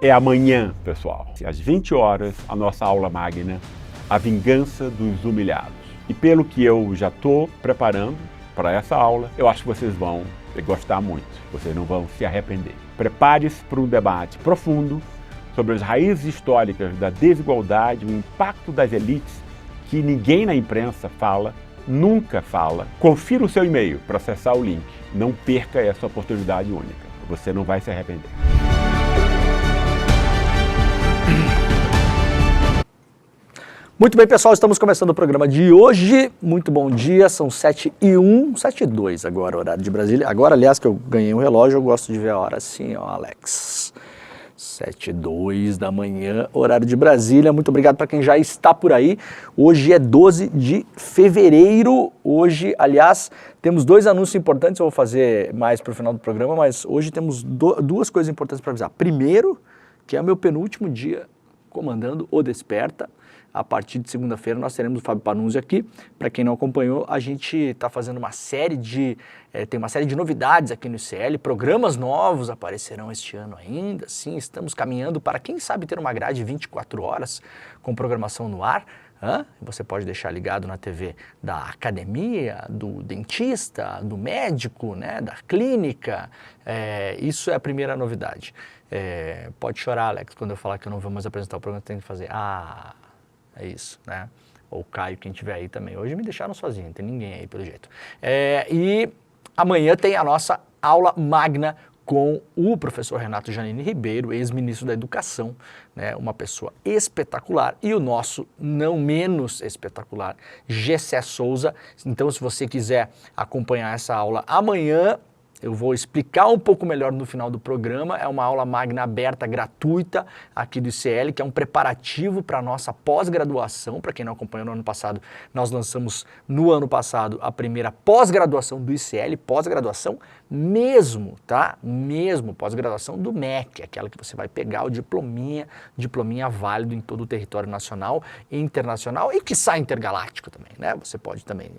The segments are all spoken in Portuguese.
é amanhã, pessoal. Às 20 horas, a nossa aula magna, A Vingança dos Humilhados. E pelo que eu já estou preparando para essa aula, eu acho que vocês vão gostar muito. Vocês não vão se arrepender. Prepare-se para um debate profundo sobre as raízes históricas da desigualdade, o impacto das elites que ninguém na imprensa fala, nunca fala. Confira o seu e-mail para acessar o link. Não perca essa oportunidade única. Você não vai se arrepender. Muito bem, pessoal, estamos começando o programa de hoje. Muito bom dia, são 7h01, 7h02 agora, horário de Brasília. Agora, aliás, que eu ganhei um relógio, eu gosto de ver a hora assim, ó, Alex. 7h02 da manhã, horário de Brasília. Muito obrigado para quem já está por aí. Hoje é 12 de fevereiro. Hoje, aliás, temos dois anúncios importantes. Eu vou fazer mais para o final do programa, mas hoje temos duas coisas importantes para avisar. Primeiro, que é o meu penúltimo dia comandando o Desperta. A partir de segunda-feira nós teremos o Fábio Panunzi aqui. Para quem não acompanhou, a gente está fazendo uma série de... tem uma série de novidades aqui no ICL, programas novos aparecerão este ano ainda, sim, estamos caminhando para, quem sabe, ter uma grade 24 horas com programação no ar. Você pode deixar ligado na TV da academia, do dentista, do médico, né, da clínica. Isso é a primeira novidade. Pode chorar, Alex, quando eu falar que eu não vou mais apresentar o programa, tem que fazer... É isso, né? Ou o Caio, quem tiver aí também. Hoje me deixaram sozinho, não tem ninguém aí pelo jeito. E amanhã tem a nossa aula magna com o professor Renato Janine Ribeiro, ex-ministro da Educação, né? Uma pessoa espetacular. E o nosso, não menos espetacular, Gessé Souza. Então, se você quiser acompanhar essa aula amanhã, eu vou explicar um pouco melhor no final do programa. É uma aula magna aberta, gratuita, aqui do ICL, que é um preparativo para a nossa pós-graduação. Para quem não acompanhou no ano passado, nós lançamos no ano passado a primeira pós-graduação do ICL, pós-graduação mesmo, tá? Mesmo pós-graduação do MEC, aquela que você vai pegar o diplominha válido em todo o território nacional e internacional e quiçá intergaláctico também, né? Você pode também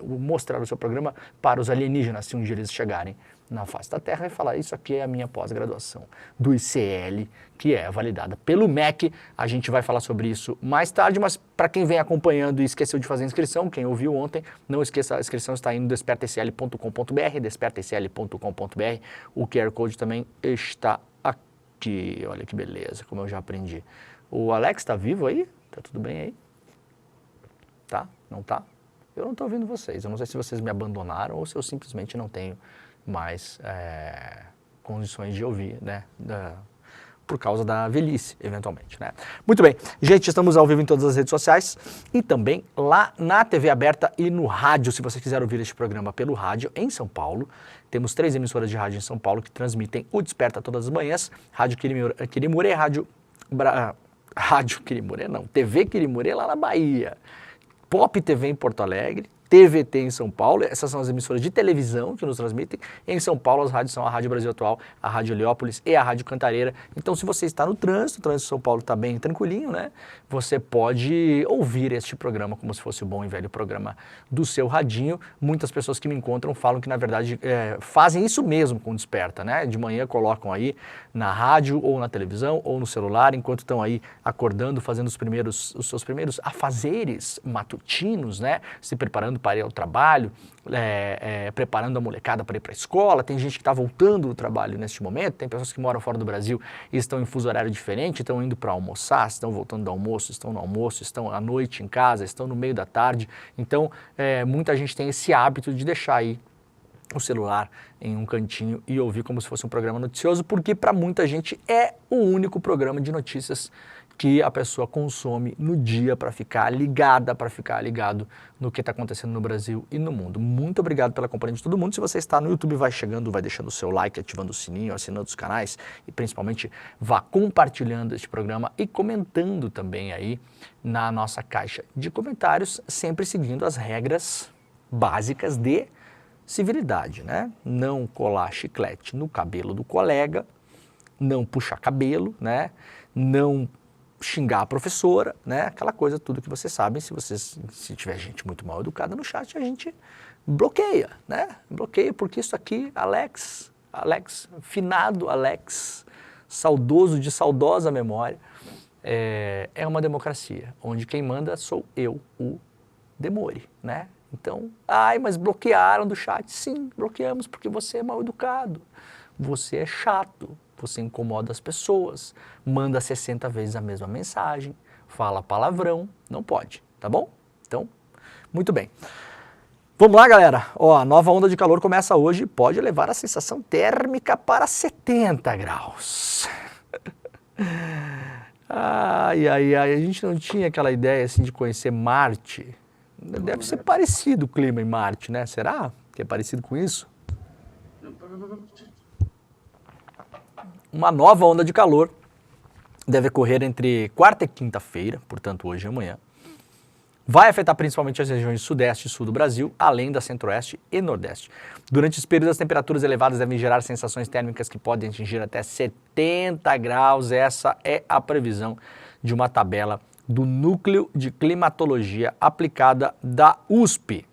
mostrar o seu programa para os alienígenas, se um dia eles chegarem na face da Terra e falar: isso aqui é a minha pós-graduação do ICL, que é validada pelo MEC. A gente vai falar sobre isso mais tarde, mas para quem vem acompanhando e esqueceu de fazer a inscrição, quem ouviu ontem, não esqueça, a inscrição está aí no despertacl.com.br, despertacl.com.br. O QR Code também está aqui. Olha que beleza, como eu já aprendi. O Alex está vivo aí? Tá tudo bem aí? Tá? Não tá? Eu não estou ouvindo vocês. Eu não sei se vocês me abandonaram ou se eu simplesmente não tenho mais condições de ouvir, né, por causa da velhice, eventualmente, né. Muito bem, gente, estamos ao vivo em todas as redes sociais e também lá na TV aberta e no rádio, se você quiser ouvir este programa pelo rádio em São Paulo. Temos 3 emissoras de rádio em São Paulo que transmitem o Desperta todas as manhãs: Rádio Quirimurê, Rádio Quirimurê não, TV Quirimurê lá na Bahia, Pop TV em Porto Alegre, TVT em São Paulo. Essas são as emissoras de televisão que nos transmitem. Em São Paulo, as rádios são a Rádio Brasil Atual, a Rádio Heliópolis e a Rádio Cantareira. Então, se você está no trânsito, o trânsito de São Paulo está bem tranquilinho, né? Você pode ouvir este programa como se fosse o bom e velho programa do seu radinho. Muitas pessoas que me encontram falam que, na verdade, fazem isso mesmo com o Desperta, né? De manhã colocam aí na rádio ou na televisão ou no celular, enquanto estão aí acordando, fazendo os seus primeiros afazeres matutinos, né? Se preparando para ir ao trabalho, preparando a molecada para ir para a escola. Tem gente que está voltando do trabalho neste momento, tem pessoas que moram fora do Brasil e estão em fuso horário diferente, estão indo para almoçar, estão voltando do almoço, estão no almoço, estão à noite em casa, estão no meio da tarde. Então, muita gente tem esse hábito de deixar aí o celular em um cantinho e ouvir como se fosse um programa noticioso, porque para muita gente é o único programa de notícias que a pessoa consome no dia para ficar ligada, para ficar ligado no que está acontecendo no Brasil e no mundo. Muito obrigado pela companhia de todo mundo. Se você está no YouTube, vai chegando, vai deixando o seu like, ativando o sininho, assinando os canais e principalmente vá compartilhando este programa e comentando também aí na nossa caixa de comentários, sempre seguindo as regras básicas de civilidade, né? Não colar chiclete no cabelo do colega, não puxar cabelo, né? Não xingar a professora, né? Aquela coisa, tudo que vocês sabem. Se tiver gente muito mal educada no chat, a gente bloqueia, né? Bloqueia, porque isso aqui, finado Alex saudoso de saudosa memória, é uma democracia, onde quem manda sou eu, o Demore, né? Então, mas bloquearam do chat. Sim, bloqueamos porque você é mal educado, você é chato, você incomoda as pessoas, manda 60 vezes a mesma mensagem, fala palavrão, não pode, tá bom? Então, muito bem. Vamos lá, galera. Ó, a nova onda de calor começa hoje e pode levar a sensação térmica para 70 graus. A gente não tinha aquela ideia assim de conhecer Marte. Deve ser parecido o clima em Marte, né? Será que é parecido com isso? Uma nova onda de calor deve ocorrer entre quarta e quinta-feira, portanto hoje e amanhã. Vai afetar principalmente as regiões sudeste e sul do Brasil, além da centro-oeste e nordeste. Durante esse período, as temperaturas elevadas devem gerar sensações térmicas que podem atingir até 70 graus. Essa é a previsão de uma tabela do Núcleo de Climatologia Aplicada da USP.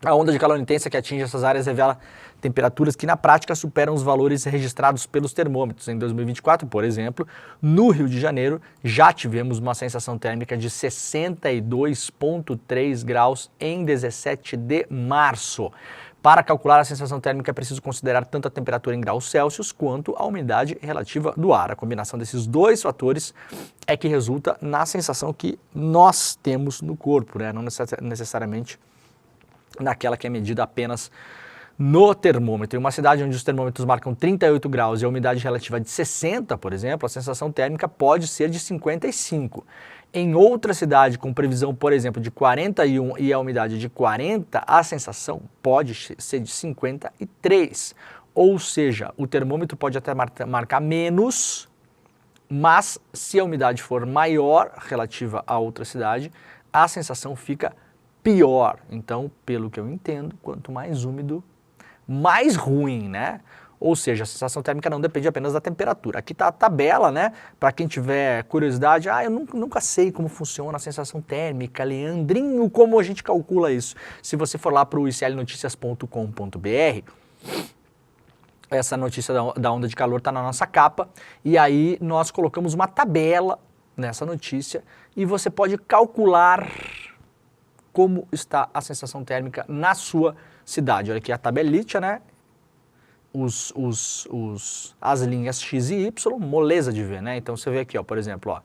A onda de calor intensa que atinge essas áreas revela temperaturas que na prática superam os valores registrados pelos termômetros. Em 2024, por exemplo, no Rio de Janeiro, já tivemos uma sensação térmica de 62,3 graus em 17 de março. Para calcular a sensação térmica é preciso considerar tanto a temperatura em graus Celsius quanto a umidade relativa do ar. A combinação desses dois fatores é que resulta na sensação que nós temos no corpo, né? Não necessariamente naquela que é medida apenas no termômetro. Em uma cidade onde os termômetros marcam 38 graus e a umidade relativa de 60, por exemplo, a sensação térmica pode ser de 55. Em outra cidade com previsão, por exemplo, de 41 e a umidade de 40, a sensação pode ser de 53. Ou seja, o termômetro pode até marcar menos, mas se a umidade for maior relativa a outra cidade, a sensação fica pior. Então, pelo que eu entendo, quanto mais úmido, mais ruim, né? Ou seja, a sensação térmica não depende apenas da temperatura. Aqui está a tabela, né? Para quem tiver curiosidade, eu nunca sei como funciona a sensação térmica, Leandrinho, como a gente calcula isso. Se você for lá para o iclnoticias.com.br, essa notícia da onda de calor está na nossa capa, e aí nós colocamos uma tabela nessa notícia e você pode calcular como está a sensação térmica na sua cidade. Olha aqui a tabelite, né? As linhas X e Y, moleza de ver, né? Então você vê aqui, ó, por exemplo, ó,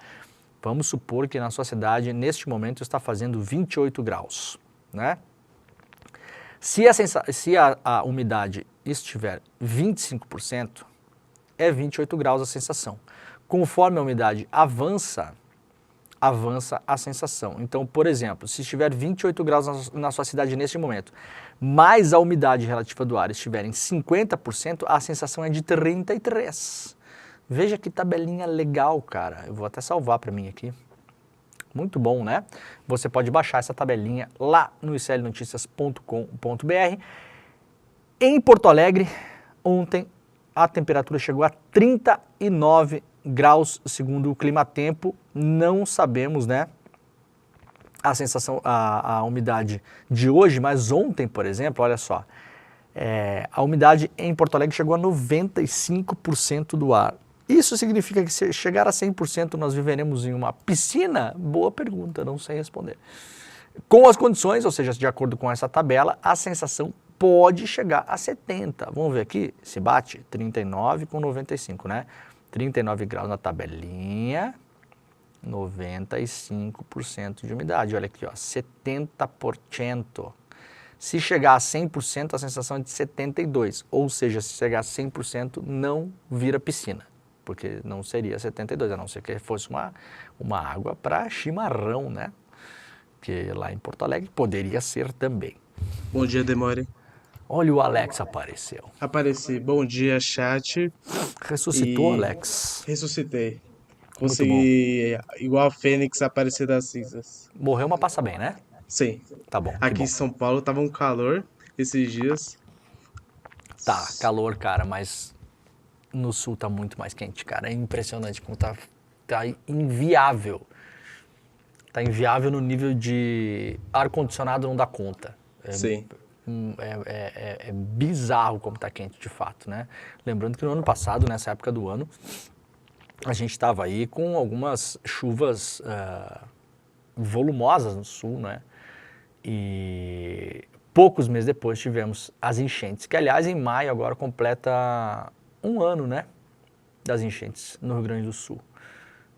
vamos supor que na sua cidade, neste momento, está fazendo 28 graus, né? Se a umidade estiver 25%, é 28 graus a sensação. Conforme a umidade avança a sensação. Então, por exemplo, se estiver 28 graus na sua cidade neste momento, mas a umidade relativa do ar estiver em 50%, a sensação é de 33. Veja que tabelinha legal, cara. Eu vou até salvar para mim aqui. Muito bom, né? Você pode baixar essa tabelinha lá no iclnoticias.com.br. Em Porto Alegre, ontem a temperatura chegou a 39 graus, segundo o Climatempo. Não sabemos, né, a sensação, a umidade de hoje, mas ontem, por exemplo, olha só, a umidade em Porto Alegre chegou a 95% do ar. Isso significa que se chegar a 100% nós viveremos em uma piscina? Boa pergunta, não sei responder. Com as condições, ou seja, de acordo com essa tabela, a sensação pode chegar a 70. Vamos ver aqui, se bate 39 com 95, né? 39 graus na tabelinha, 95% de umidade. Olha aqui, ó, 70%. Se chegar a 100%, a sensação é de 72%. Ou seja, se chegar a 100%, não vira piscina, porque não seria 72%, a não ser que fosse uma água para chimarrão, né? Que lá em Porto Alegre poderia ser também. Bom dia, Demore. Olha, o Alex apareceu. Apareci. Bom dia, chat. Ressuscitou, Alex? Ressuscitei. Consegui, igual a Fênix, aparecer das cinzas. Morreu, mas passa bem, né? Sim. Tá bom. Aqui em São Paulo tava um calor esses dias. Tá, calor, cara, mas no sul tá muito mais quente, cara. É impressionante como tá inviável. Tá inviável no nível de ar-condicionado não dá conta. Sim. É bizarro como está quente de fato, né? Lembrando que no ano passado, nessa época do ano, a gente estava aí com algumas chuvas volumosas no sul, né? E poucos meses depois tivemos as enchentes, que aliás em maio agora completa um ano, né? Das enchentes no Rio Grande do Sul.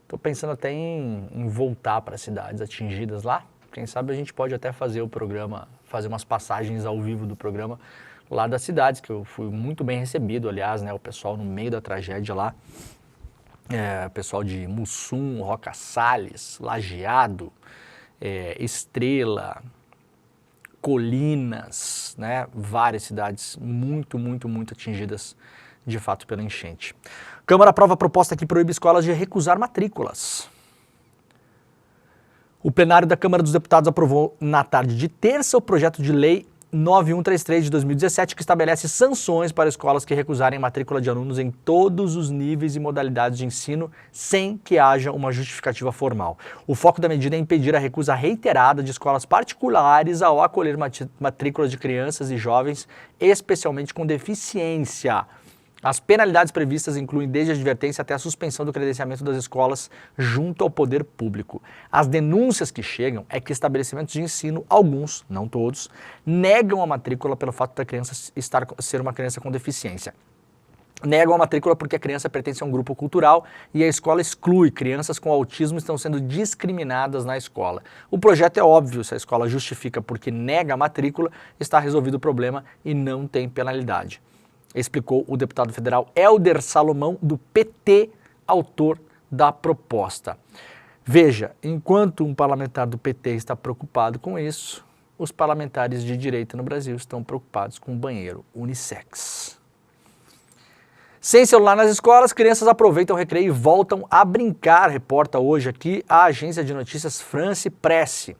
Estou pensando até em voltar para as cidades atingidas lá. Quem sabe a gente pode até fazer o programa, fazer umas passagens ao vivo do programa lá das cidades, que eu fui muito bem recebido, aliás, né? O pessoal no meio da tragédia lá, o pessoal de Mussum, Roca Salles, Lajeado, Estrela, Colinas, né? Várias cidades muito atingidas de fato pela enchente. Câmara aprova a proposta que proíbe escolas de recusar matrículas. O plenário da Câmara dos Deputados aprovou na tarde de terça o projeto de lei 9133 de 2017, que estabelece sanções para escolas que recusarem matrícula de alunos em todos os níveis e modalidades de ensino sem que haja uma justificativa formal. O foco da medida é impedir a recusa reiterada de escolas particulares ao acolher matrículas de crianças e jovens, especialmente com deficiência. As penalidades previstas incluem desde a advertência até a suspensão do credenciamento das escolas junto ao poder público. As denúncias que chegam é que estabelecimentos de ensino, alguns, não todos, negam a matrícula pelo fato da criança ser uma criança com deficiência. Negam a matrícula porque a criança pertence a um grupo cultural e a escola exclui. Crianças com autismo estão sendo discriminadas na escola. O projeto é óbvio, se a escola justifica porque nega a matrícula, está resolvido o problema e não tem penalidade. Explicou o deputado federal Helder Salomão, do PT, autor da proposta. Veja, enquanto um parlamentar do PT está preocupado com isso, os parlamentares de direita no Brasil estão preocupados com o banheiro unissex. Sem celular nas escolas, crianças aproveitam o recreio e voltam a brincar, reporta hoje aqui a agência de notícias France Presse.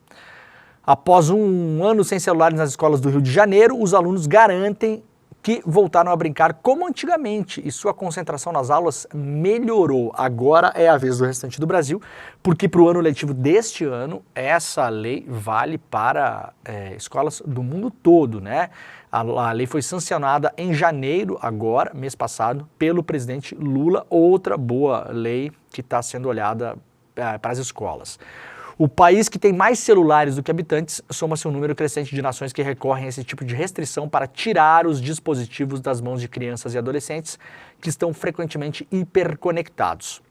Após um ano sem celulares nas escolas do Rio de Janeiro, os alunos garantem que voltaram a brincar como antigamente e sua concentração nas aulas melhorou. Agora é a vez do restante do Brasil, porque para o ano letivo deste ano, essa lei vale para escolas do mundo todo, né? A lei foi sancionada em janeiro, agora, mês passado, pelo presidente Lula, outra boa lei que está sendo olhada para as escolas. O país que tem mais celulares do que habitantes soma-se um número crescente de nações que recorrem a esse tipo de restrição para tirar os dispositivos das mãos de crianças e adolescentes que estão frequentemente hiperconectados.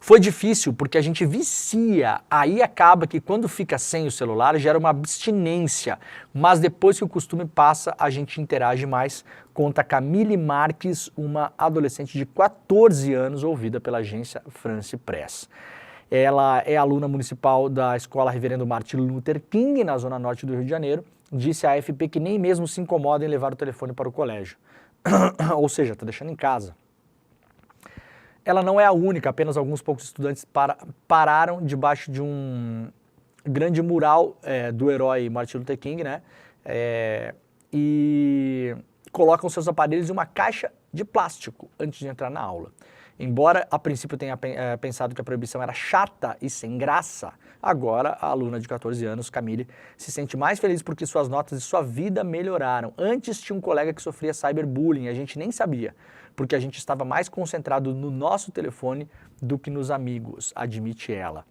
Foi difícil porque a gente vicia, aí acaba que quando fica sem o celular gera uma abstinência, mas depois que o costume passa a gente interage mais, conta Camille Marques, uma adolescente de 14 anos ouvida pela agência France Press. Ela é aluna municipal da Escola Reverendo Martin Luther King, na zona norte do Rio de Janeiro. Disse à AFP que nem mesmo se incomoda em levar o telefone para o colégio. Ou seja, está deixando em casa. Ela não é a única, apenas alguns poucos estudantes pararam debaixo de um grande mural do herói Martin Luther King, né? E colocam seus aparelhos em uma caixa de plástico antes de entrar na aula. Embora a princípio tenha pensado que a proibição era chata e sem graça, agora a aluna de 14 anos, Camille, se sente mais feliz porque suas notas e sua vida melhoraram. Antes tinha um colega que sofria cyberbullying, a gente nem sabia, porque a gente estava mais concentrado no nosso telefone do que nos amigos, admite ela.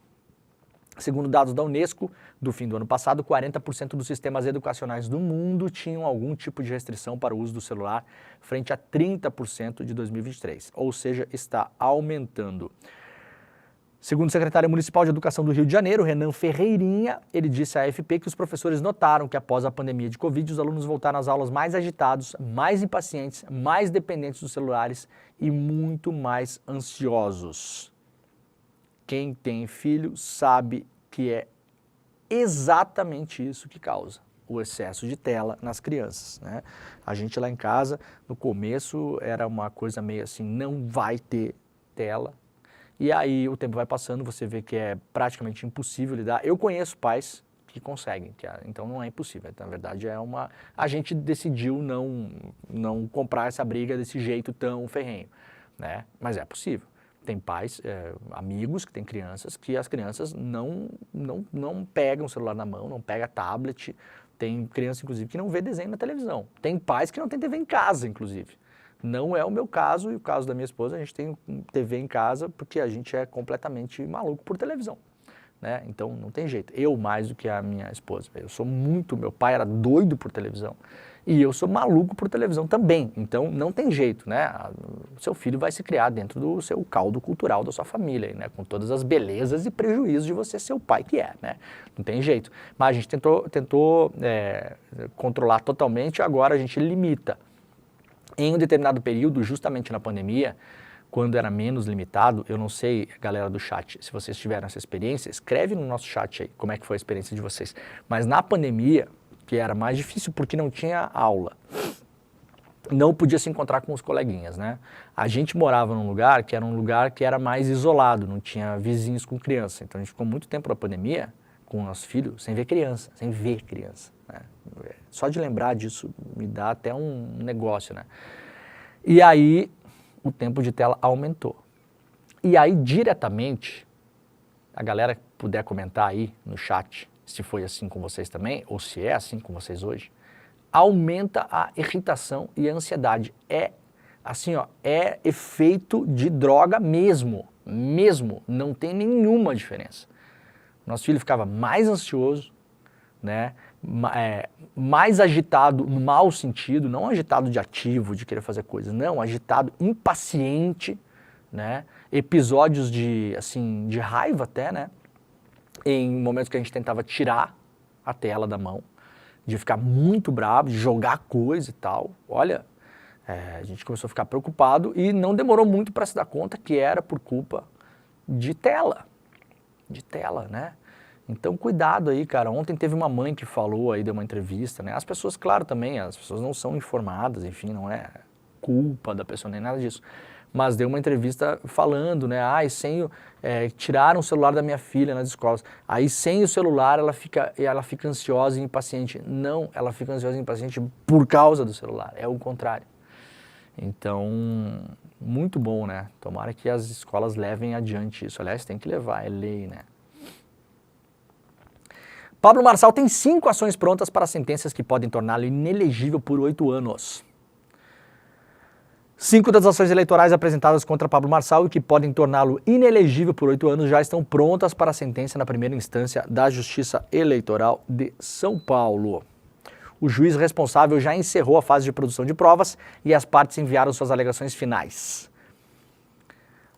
Segundo dados da Unesco, do fim do ano passado, 40% dos sistemas educacionais do mundo tinham algum tipo de restrição para o uso do celular, frente a 30% de 2023, ou seja, está aumentando. Segundo o secretário municipal de Educação do Rio de Janeiro, Renan Ferreirinha, ele disse à AFP que os professores notaram que após a pandemia de Covid, os alunos voltaram às aulas mais agitados, mais impacientes, mais dependentes dos celulares e muito mais ansiosos. Quem tem filho sabe que é exatamente isso que causa o excesso de tela nas crianças, né? A gente lá em casa, no começo, era uma coisa meio assim, não vai ter tela. E aí o tempo vai passando, você vê que é praticamente impossível lidar. Eu conheço pais que conseguem, então não é impossível. Na verdade, a gente decidiu não comprar essa briga desse jeito tão ferrenho, né? Mas é possível. Tem pais, amigos que têm crianças, que as crianças não pegam o celular na mão, não pegam tablet. Tem criança, inclusive, que não vê desenho na televisão. Tem pais que não têm TV em casa, inclusive. Não é o meu caso e o caso da minha esposa. A gente tem TV em casa porque a gente é completamente maluco por televisão, né? Então não tem jeito. Eu mais do que a minha esposa. Meu pai era doido por televisão. E eu sou maluco por televisão também, então não tem jeito, né? O seu filho vai se criar dentro do seu caldo cultural da sua família, né? Com todas as belezas e prejuízos de você ser o pai que é, né? Não tem jeito. Mas a gente tentou controlar totalmente, agora a gente limita. Em um determinado período, justamente na pandemia, quando era menos limitado, eu não sei, galera do chat, se vocês tiveram essa experiência, escreve no nosso chat aí como é que foi a experiência de vocês. Mas na pandemia, que era mais difícil porque não tinha aula, não podia se encontrar com os coleguinhas, né? A gente morava num lugar que era mais isolado, não tinha vizinhos com criança. Então a gente ficou muito tempo na pandemia com o nosso filho sem ver criança, né? Só de lembrar disso me dá até um negócio, né? E aí o tempo de tela aumentou. E aí diretamente, a galera que puder comentar aí no chat, se foi assim com vocês também, ou se é assim com vocês hoje, aumenta a irritação e a ansiedade. É assim, ó, é efeito de droga mesmo, não tem nenhuma diferença. Nosso filho ficava mais ansioso, né, mais agitado no mau sentido, não agitado de ativo, de querer fazer coisas, não, agitado, impaciente, né, episódios de raiva até, né, em momentos que a gente tentava tirar a tela da mão, de ficar muito bravo, de jogar coisa e tal. Olha, a gente começou a ficar preocupado e não demorou muito para se dar conta que era por culpa de tela, né? Então cuidado aí, cara. Ontem teve uma mãe que falou aí, deu uma entrevista, né? As pessoas, claro, também, as pessoas não são informadas, enfim, não é culpa da pessoa nem nada disso. Mas deu uma entrevista falando, né, tiraram o celular da minha filha nas escolas, aí sem o celular ela fica ansiosa e impaciente. Não, ela fica ansiosa e impaciente por causa do celular, é o contrário. Então, muito bom, né, tomara que as escolas levem adiante isso, aliás, tem que levar, é lei, né. Pablo Marçal tem 5 ações prontas para sentenças que podem torná-lo inelegível por 8 anos. 5 das ações eleitorais apresentadas contra Pablo Marçal e que podem torná-lo inelegível por 8 anos já estão prontas para a sentença na primeira instância da Justiça Eleitoral de São Paulo. O juiz responsável já encerrou a fase de produção de provas e as partes enviaram suas alegações finais.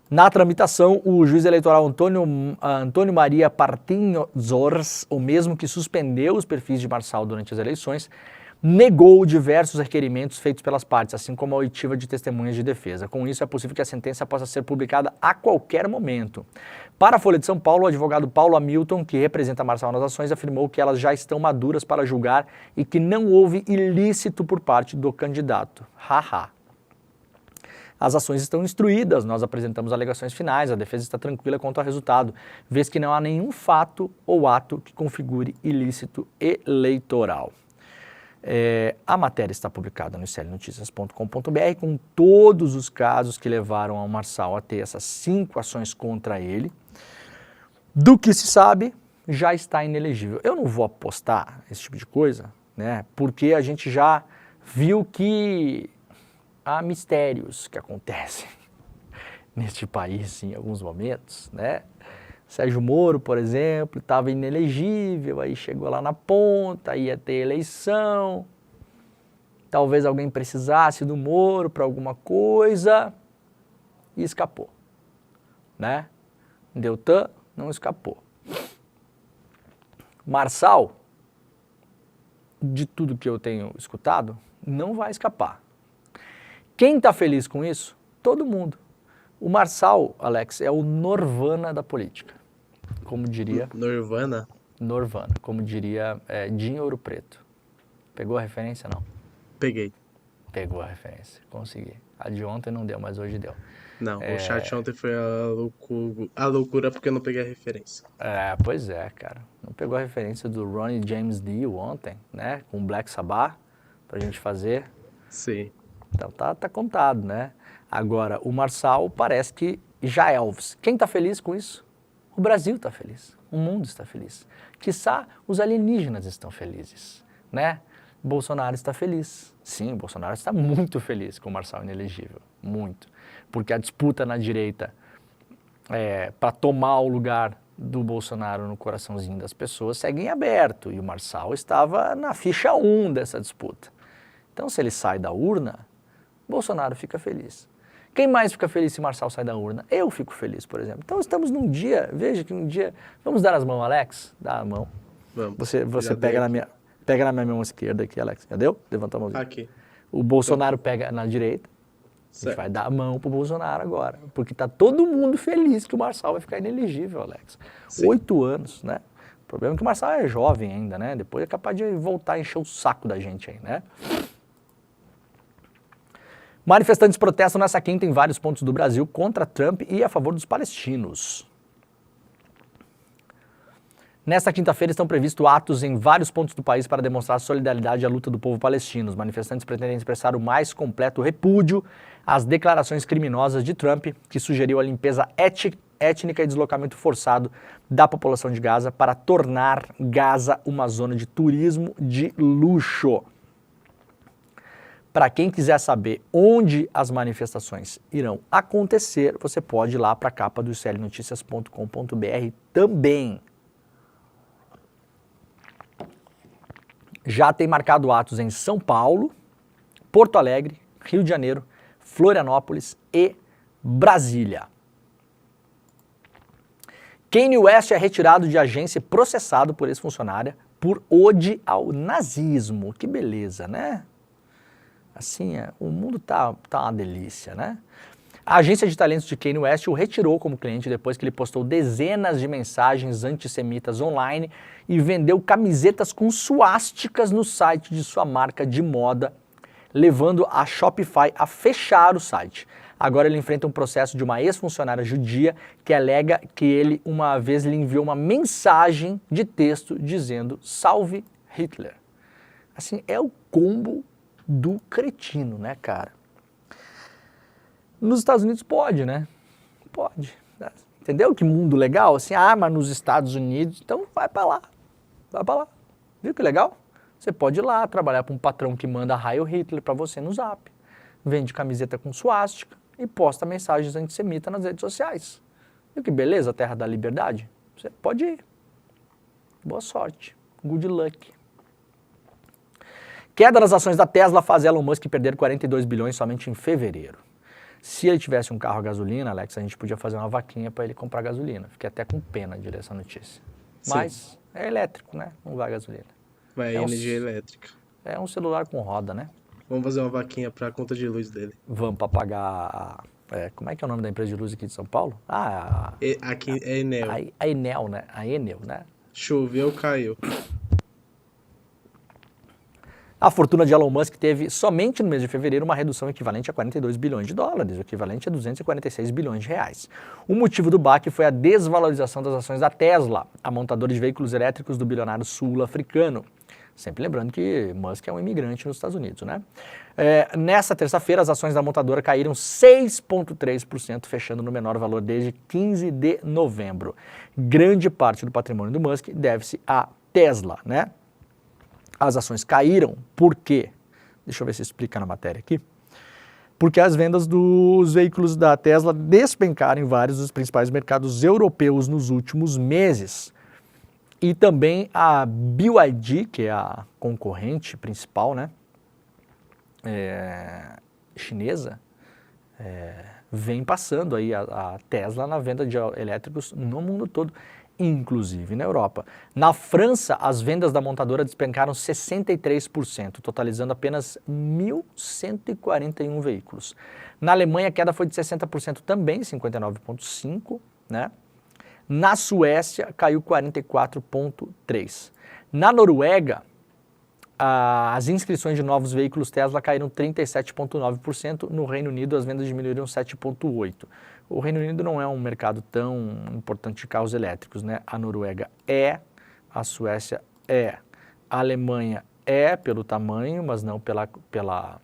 Na tramitação, o juiz eleitoral Antônio Maria Partinho Zors, o mesmo que suspendeu os perfis de Marçal durante as eleições, negou diversos requerimentos feitos pelas partes, assim como a oitiva de testemunhas de defesa. Com isso, é possível que a sentença possa ser publicada a qualquer momento. Para a Folha de São Paulo, o advogado Paulo Hamilton, que representa Marçal nas ações, afirmou que elas já estão maduras para julgar e que não houve ilícito por parte do candidato. Haha. As ações estão instruídas, nós apresentamos alegações finais, a defesa está tranquila quanto ao resultado, vez que não há nenhum fato ou ato que configure ilícito eleitoral. A matéria está publicada no iclnoticias.com.br com todos os casos que levaram ao Marçal a ter essas 5 ações contra ele. Do que se sabe, já está inelegível. Eu não vou apostar esse tipo de coisa, né? Porque a gente já viu que há mistérios que acontecem neste país em alguns momentos, né? Sérgio Moro, por exemplo, estava inelegível, aí chegou lá na ponta, ia ter eleição, talvez alguém precisasse do Moro para alguma coisa e escapou, né? Deltan não escapou. Marçal, de tudo que eu tenho escutado, não vai escapar. Quem está feliz com isso? Todo mundo. O Marçal, Alex, é o Norvana da política. Como diria... Norvana? Norvana, como diria Dinho Ouro Preto. Pegou a referência, não? Peguei. Pegou a referência, consegui. A de ontem não deu, mas hoje deu. Não, o chat ontem foi a loucura porque eu não peguei a referência. Pois é, cara. Não pegou a referência do Ronnie James Dio ontem, né? Com Black Sabbath, pra gente fazer. Sim. Então tá contado, né? Agora, o Marçal parece que já Elvis. Quem está feliz com isso? O Brasil está feliz, o mundo está feliz. Quiçá os alienígenas estão felizes, né? Bolsonaro está feliz. Sim, Bolsonaro está muito feliz com o Marçal inelegível, muito. Porque a disputa na direita para tomar o lugar do Bolsonaro no coraçãozinho das pessoas segue em aberto, e o Marçal estava na ficha 1 dessa disputa. Então, se ele sai da urna, Bolsonaro fica feliz. Quem mais fica feliz se Marçal sai da urna? Eu fico feliz, por exemplo. Então, estamos num dia, veja que um dia... Vamos dar as mãos, Alex? Dá a mão. Vamos. Você pega na minha mão esquerda aqui, Alex. Já deu? Levanta a mãozinha. Aqui. O Bolsonaro pega na direita. A gente vai dar a mão pro Bolsonaro agora. Porque tá todo mundo feliz que o Marçal vai ficar inelegível, Alex. Sim. 8 anos, né? O problema é que o Marçal é jovem ainda, né? Depois é capaz de voltar a encher o saco da gente aí, né? Manifestantes protestam nessa quinta em vários pontos do Brasil contra Trump e a favor dos palestinos. Nesta quinta-feira estão previstos atos em vários pontos do país para demonstrar solidariedade à luta do povo palestino. Os manifestantes pretendem expressar o mais completo repúdio às declarações criminosas de Trump, que sugeriu a limpeza étnica e deslocamento forçado da população de Gaza para tornar Gaza uma zona de turismo de luxo. Para quem quiser saber onde as manifestações irão acontecer, você pode ir lá para a capa do iclnoticias.com.br também. Já tem marcado atos em São Paulo, Porto Alegre, Rio de Janeiro, Florianópolis e Brasília. Kanye West é retirado de agência e processado por ex-funcionária por ode ao nazismo. Que beleza, né? Assim, o mundo tá uma delícia, né? A agência de talentos de Kanye West o retirou como cliente depois que ele postou dezenas de mensagens antissemitas online e vendeu camisetas com suásticas no site de sua marca de moda, levando a Shopify a fechar o site. Agora ele enfrenta um processo de uma ex-funcionária judia que alega que ele uma vez lhe enviou uma mensagem de texto dizendo "Salve Hitler". Assim, é o combo do cretino, né, cara? Nos Estados Unidos pode, né? Pode. Entendeu? Que mundo legal? Assim, mas nos Estados Unidos, então vai pra lá. Vai pra lá. Viu que legal? Você pode ir lá trabalhar para um patrão que manda Heil Hitler pra você no Zap. Vende camiseta com suástica e posta mensagens antissemitas nas redes sociais. Viu que beleza? A terra da liberdade? Você pode ir. Boa sorte. Good luck. Queda das ações da Tesla faz Elon Musk perder 42 bilhões somente em fevereiro. Se ele tivesse um carro a gasolina, Alex, a gente podia fazer uma vaquinha para ele comprar gasolina. Fiquei até com pena de ler essa notícia. Sim. Mas é elétrico, né? Não vai gasolina. Vai energia elétrica. É um celular com roda, né? Vamos fazer uma vaquinha para a conta de luz dele. Vamos para pagar... como é que é o nome da empresa de luz aqui de São Paulo? Aqui é Enel. A Enel, né? A Enel, né? Choveu, caiu. A fortuna de Elon Musk teve, somente no mês de fevereiro, uma redução equivalente a 42 bilhões de dólares, o equivalente a 246 bilhões de reais. O motivo do baque foi a desvalorização das ações da Tesla, a montadora de veículos elétricos do bilionário sul-africano. Sempre lembrando que Musk é um imigrante nos Estados Unidos, né? Nessa terça-feira, as ações da montadora caíram 6,3%, fechando no menor valor desde 15 de novembro. Grande parte do patrimônio do Musk deve-se à Tesla, né? As ações caíram, por quê? Deixa eu ver se explica na matéria aqui. Porque as vendas dos veículos da Tesla despencaram em vários dos principais mercados europeus nos últimos meses. E também a BYD, que é a concorrente principal, né, chinesa, vem passando aí a Tesla na venda de elétricos no mundo todo, inclusive na Europa. Na França, as vendas da montadora despencaram 63%, totalizando apenas 1.141 veículos. Na Alemanha, a queda foi de 60% também, 59,5%, né? Na Suécia, caiu 44,3%. Na Noruega, as inscrições de novos veículos Tesla caíram 37,9%. No Reino Unido, as vendas diminuíram 7,8%. O Reino Unido não é um mercado tão importante de carros elétricos, né? A Noruega a Suécia a Alemanha pelo tamanho, mas não pela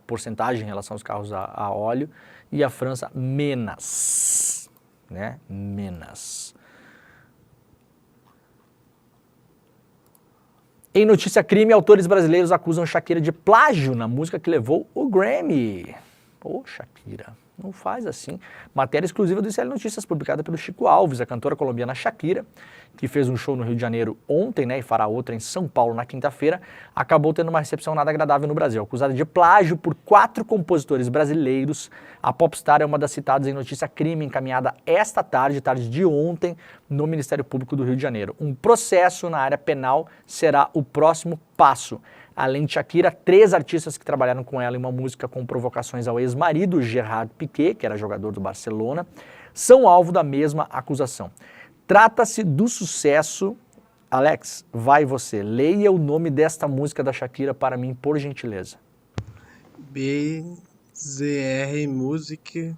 porcentagem em relação aos carros a óleo, e a França menos, né? Menos. Em notícia crime, autores brasileiros acusam Shakira de plágio na música que levou o Grammy. Ô, Shakira, não faz assim. Matéria exclusiva do ICL Notícias, publicada pelo Chico Alves, a cantora colombiana Shakira, que fez um show no Rio de Janeiro ontem, né, e fará outra em São Paulo na quinta-feira, acabou tendo uma recepção nada agradável no Brasil. Acusada de plágio por 4 compositores brasileiros, a popstar é uma das citadas em notícia crime encaminhada esta tarde de ontem, no Ministério Público do Rio de Janeiro. Um processo na área penal será o próximo passo. Além de Shakira, 3 artistas que trabalharam com ela em uma música com provocações ao ex-marido, Gerard Piqué, que era jogador do Barcelona, são alvo da mesma acusação. Trata-se do sucesso... Alex, vai você, leia o nome desta música da Shakira para mim, por gentileza. BZR Music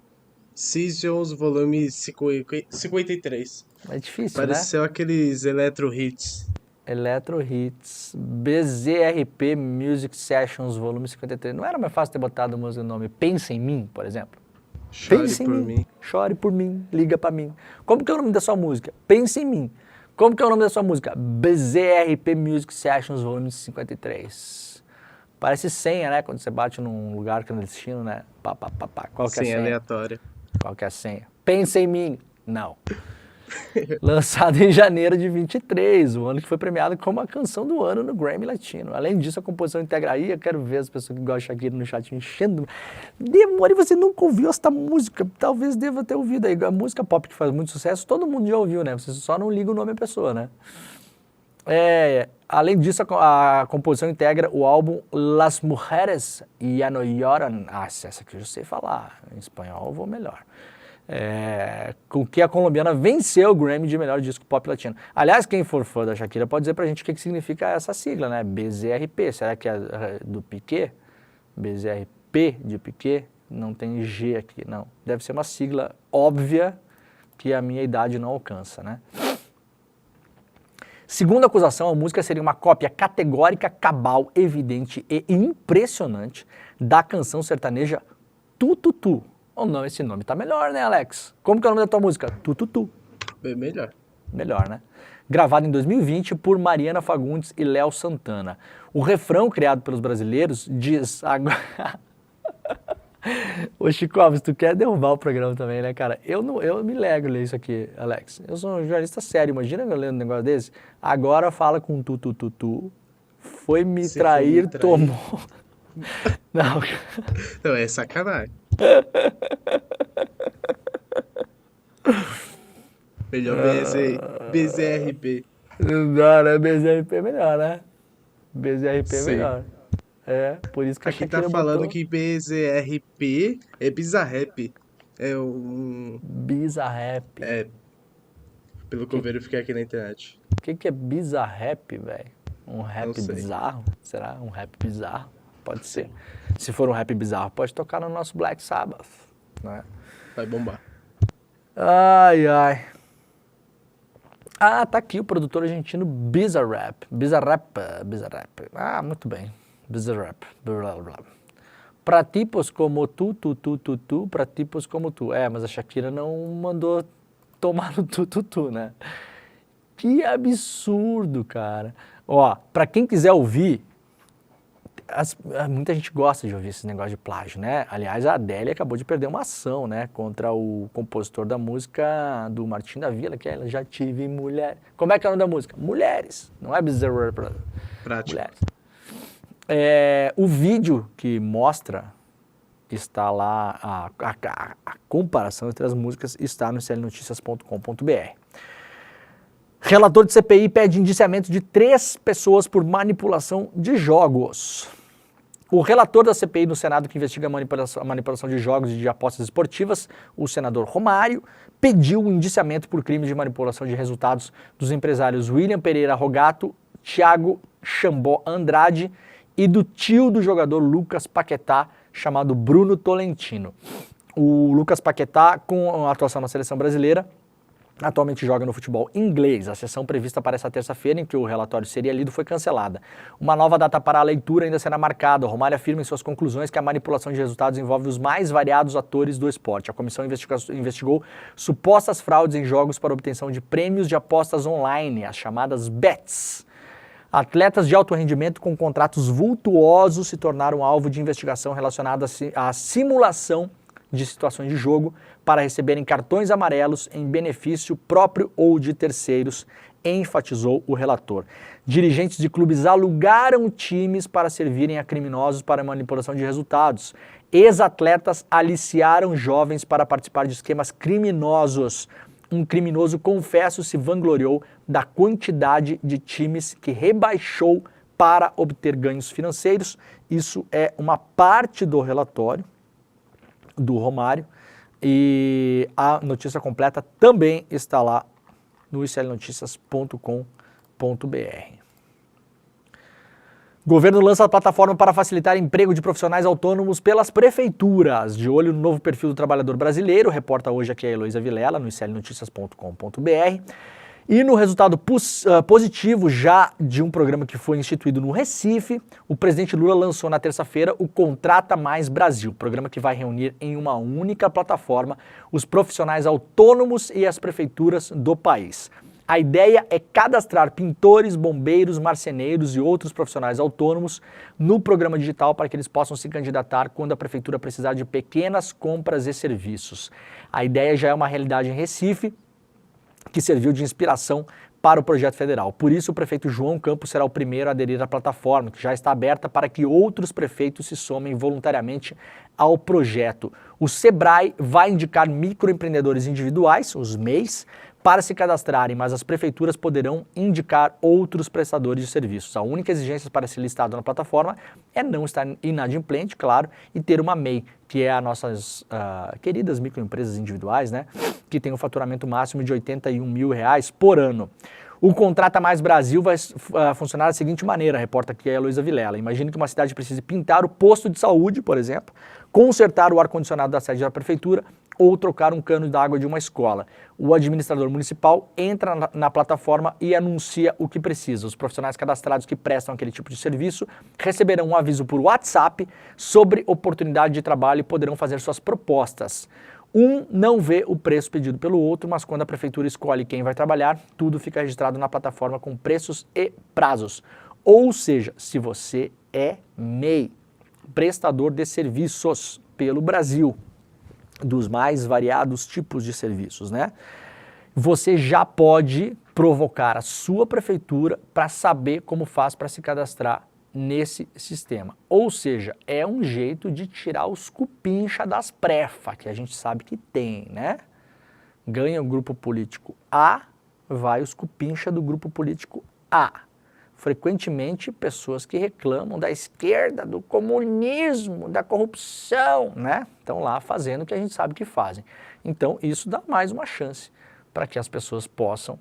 Seasons, volume 53. É difícil, Pareceu aqueles Electro Hits. Electro Hits, BZRP Music Sessions, volume 53. Não era mais fácil ter botado o nome Pensa em Mim, por exemplo? Chore Pense em por mim, mim. chore por mim, liga pra mim. Como que é o nome da sua música? Pense em Mim. Como que é o nome da sua música? BZRP Music Sessions, volume 53. Parece senha, né? Quando você bate num lugar clandestino, né? Pá. Qual que é a Sim, senha? aleatória. Qual que é a senha? Pensa em Mim. Não. Lançado em janeiro de 23, o ano que foi premiado como a canção do ano no Grammy Latino. Além disso, a composição integra aí, eu quero ver as pessoas que gostam de Shakira no chat enchendo. Demore, você nunca ouviu esta música? Talvez deva ter ouvido aí. A música pop que faz muito sucesso, todo mundo já ouviu, né? Você só não liga o nome da pessoa, né? Além disso, a composição integra o álbum Las Mujeres Ya No Lloran. Essa aqui eu já sei falar. Em espanhol eu vou melhor. Com que a colombiana venceu o Grammy de melhor disco pop latino. Aliás, quem for fã da Shakira pode dizer pra gente o que significa essa sigla, né? BZRP, será que é do Piqué? BZRP de Piqué? Não tem G aqui, não. Deve ser uma sigla óbvia que a minha idade não alcança, né? Segundo a acusação, a música seria uma cópia categórica, cabal, evidente e impressionante da canção sertaneja Tu Tu Tu. Esse nome tá melhor, né, Alex? Como que é o nome da tua música? Tu Tu Tu. Bem melhor. Melhor, né? Gravado em 2020 por Mariana Fagundes e Léo Santana. O refrão criado pelos brasileiros diz... Ô Chico Alves, tu quer derrubar o programa também, né, cara? Eu me nego a ler isso aqui, Alex. Eu sou um jornalista sério, imagina eu lendo um negócio desse. Agora fala com tu, tu, tu, tu. Foi me trair, tomou... Não. Não, é sacanagem. Melhor BZRP. Não, né? BZRP é melhor, né? BZRP é Sim. melhor. Por isso que Aqui a Shakira tá falando botou... que BZRP é Bizarrap. É um... Bizarrap. Pelo que eu verifiquei aqui na internet. O que é bizarrap, velho? Um rap Não sei. bizarro? Será? Um rap bizarro? Pode ser. Se for um rap bizarro, pode tocar no nosso Black Sabbath, né? Vai bombar. Ai. Ah, tá aqui o produtor argentino Bizarrap. Bizarrap. Ah, muito bem. Bizarrap. Blá, blá. Pra tipos como tu, pra tipos como tu. Mas a Shakira não mandou tomar no tu, né? Que absurdo, cara. Ó, pra quem quiser ouvir, muita gente gosta de ouvir esse negócio de plágio, né? Aliás, a Adele acabou de perder uma ação, né? Contra o compositor da música do Martim da Vila, que é Já Tive Mulher. Como é que é o nome da música? Mulheres. Não é Bizarre Prático. Mulheres. O vídeo que mostra, está lá, a comparação entre as músicas está no clnoticias.com.br. Relator de CPI pede indiciamento de 3 pessoas por manipulação de jogos. O relator da CPI no Senado, que investiga a manipulação de jogos e de apostas esportivas, o senador Romário, pediu um indiciamento por crime de manipulação de resultados dos empresários William Pereira Rogato, Thiago Chambó Andrade e do tio do jogador Lucas Paquetá, chamado Bruno Tolentino. O Lucas Paquetá, com a atuação na seleção brasileira, atualmente joga no futebol inglês. A sessão prevista para essa terça-feira, em que o relatório seria lido, foi cancelada. Uma nova data para a leitura ainda será marcada. O Romário afirma em suas conclusões que a manipulação de resultados envolve os mais variados atores do esporte. A comissão investigou supostas fraudes em jogos para obtenção de prêmios de apostas online, as chamadas bets. Atletas de alto rendimento com contratos vultuosos se tornaram alvo de investigação relacionada à simulação de situações de jogo para receberem cartões amarelos em benefício próprio ou de terceiros, enfatizou o relator. Dirigentes de clubes alugaram times para servirem a criminosos para manipulação de resultados. Ex-atletas aliciaram jovens para participar de esquemas criminosos. Um criminoso, confesso, se vangloriou da quantidade de times que rebaixou para obter ganhos financeiros. Isso é uma parte do relatório do Romário, e a notícia completa também está lá no iclnoticias.com.br. Governo lança a plataforma para facilitar emprego de profissionais autônomos pelas prefeituras. De olho no novo perfil do trabalhador brasileiro, reporta hoje aqui a Heloísa Vilela no iclnoticias.com.br. E no resultado positivo já de um programa que foi instituído no Recife, o presidente Lula lançou na terça-feira o Contrata Mais Brasil, programa que vai reunir em uma única plataforma os profissionais autônomos e as prefeituras do país. A ideia é cadastrar pintores, bombeiros, marceneiros e outros profissionais autônomos no programa digital para que eles possam se candidatar quando a prefeitura precisar de pequenas compras e serviços. A ideia já é uma realidade em Recife, que serviu de inspiração para o projeto federal. Por isso, o prefeito João Campos será o primeiro a aderir à plataforma, que já está aberta para que outros prefeitos se somem voluntariamente ao projeto. O Sebrae vai indicar microempreendedores individuais, os MEIs, para se cadastrarem, mas as prefeituras poderão indicar outros prestadores de serviços. A única exigência para ser listado na plataforma é não estar inadimplente, claro, e ter uma MEI, que é as nossas queridas microempresas individuais, né, que tem um faturamento máximo de R$ 81 mil por ano. O Contrata Mais Brasil vai funcionar da seguinte maneira, reporta aqui a Heloísa Vilela. Imagine que uma cidade precise pintar o posto de saúde, por exemplo, consertar o ar-condicionado da sede da prefeitura ou trocar um cano d'água de uma escola. O administrador municipal entra na plataforma e anuncia o que precisa. Os profissionais cadastrados que prestam aquele tipo de serviço receberão um aviso por WhatsApp sobre oportunidade de trabalho e poderão fazer suas propostas. Um não vê o preço pedido pelo outro, mas quando a prefeitura escolhe quem vai trabalhar, tudo fica registrado na plataforma com preços e prazos. Ou seja, se você é MEI, prestador de serviços pelo Brasil, dos mais variados tipos de serviços, né? Você já pode provocar a sua prefeitura para saber como faz para se cadastrar nesse sistema. Ou seja, é um jeito de tirar os cupincha das prefa, que a gente sabe que tem, né? Ganha o grupo político A, vai os cupincha do grupo político A. Frequentemente, pessoas que reclamam da esquerda, do comunismo, da corrupção, né? Estão lá fazendo o que a gente sabe que fazem. Então, isso dá mais uma chance para que as pessoas possam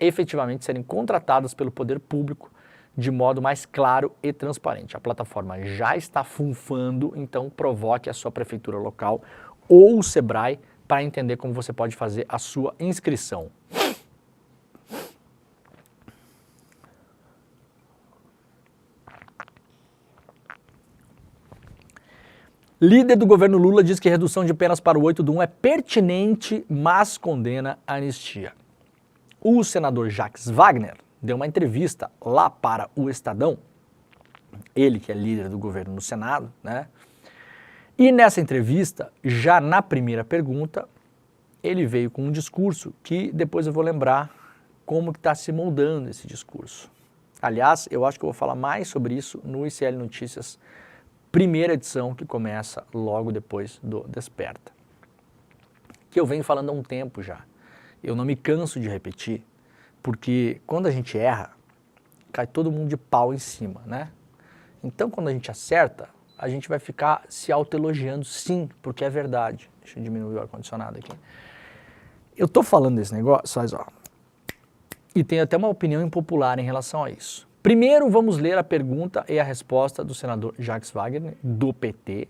efetivamente serem contratadas pelo poder público de modo mais claro e transparente. A plataforma já está funfando, então provoque a sua prefeitura local ou o Sebrae para entender como você pode fazer a sua inscrição. Líder do governo Lula diz que redução de penas para o 8-1 é pertinente, mas condena a anistia. O senador Jacques Wagner deu uma entrevista lá para o Estadão, ele que é líder do governo no Senado, né? E nessa entrevista, já na primeira pergunta, ele veio com um discurso que depois eu vou lembrar como que está se moldando esse discurso. Aliás, eu acho que eu vou falar mais sobre isso no ICL Notícias, primeira edição, que começa logo depois do Desperta. Que eu venho falando há um tempo já. Eu não me canso de repetir, porque quando a gente erra, cai todo mundo de pau em cima, né? Então, quando a gente acerta, a gente vai ficar se autoelogiando, sim, porque é verdade. Deixa eu diminuir o ar-condicionado aqui. Eu tô falando desse negócio, mas ó, e tenho até uma opinião impopular em relação a isso. Primeiro, vamos ler a pergunta e a resposta do senador Jacques Wagner, do PT.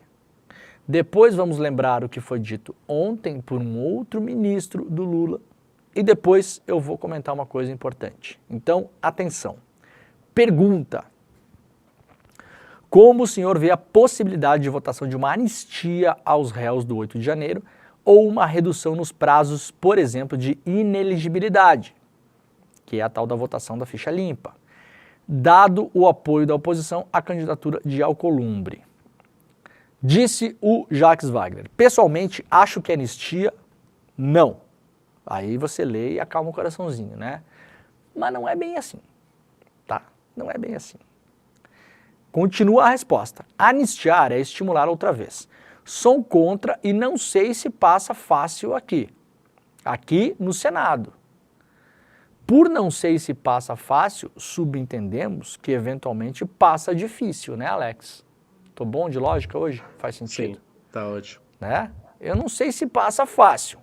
Depois, vamos lembrar o que foi dito ontem por um outro ministro do Lula, e depois eu vou comentar uma coisa importante. Então, atenção. Pergunta. Como o senhor vê a possibilidade de votação de uma anistia aos réus do 8 de janeiro ou uma redução nos prazos, por exemplo, de ineligibilidade, que é a tal da votação da ficha limpa, dado o apoio da oposição à candidatura de Alcolumbre? Disse o Jacques Wagner. Pessoalmente, acho que anistia, não. Aí você lê e acalma o coraçãozinho, né? Mas não é bem assim, tá? Não é bem assim. Continua a resposta. Anistiar é estimular outra vez. Sou contra e não sei se passa fácil aqui. Aqui no Senado. Por não sei se passa fácil, subentendemos que eventualmente passa difícil, né, Alex? Tô bom de lógica hoje? Faz sentido? Sim, tá ótimo. Né? Eu não sei se passa fácil.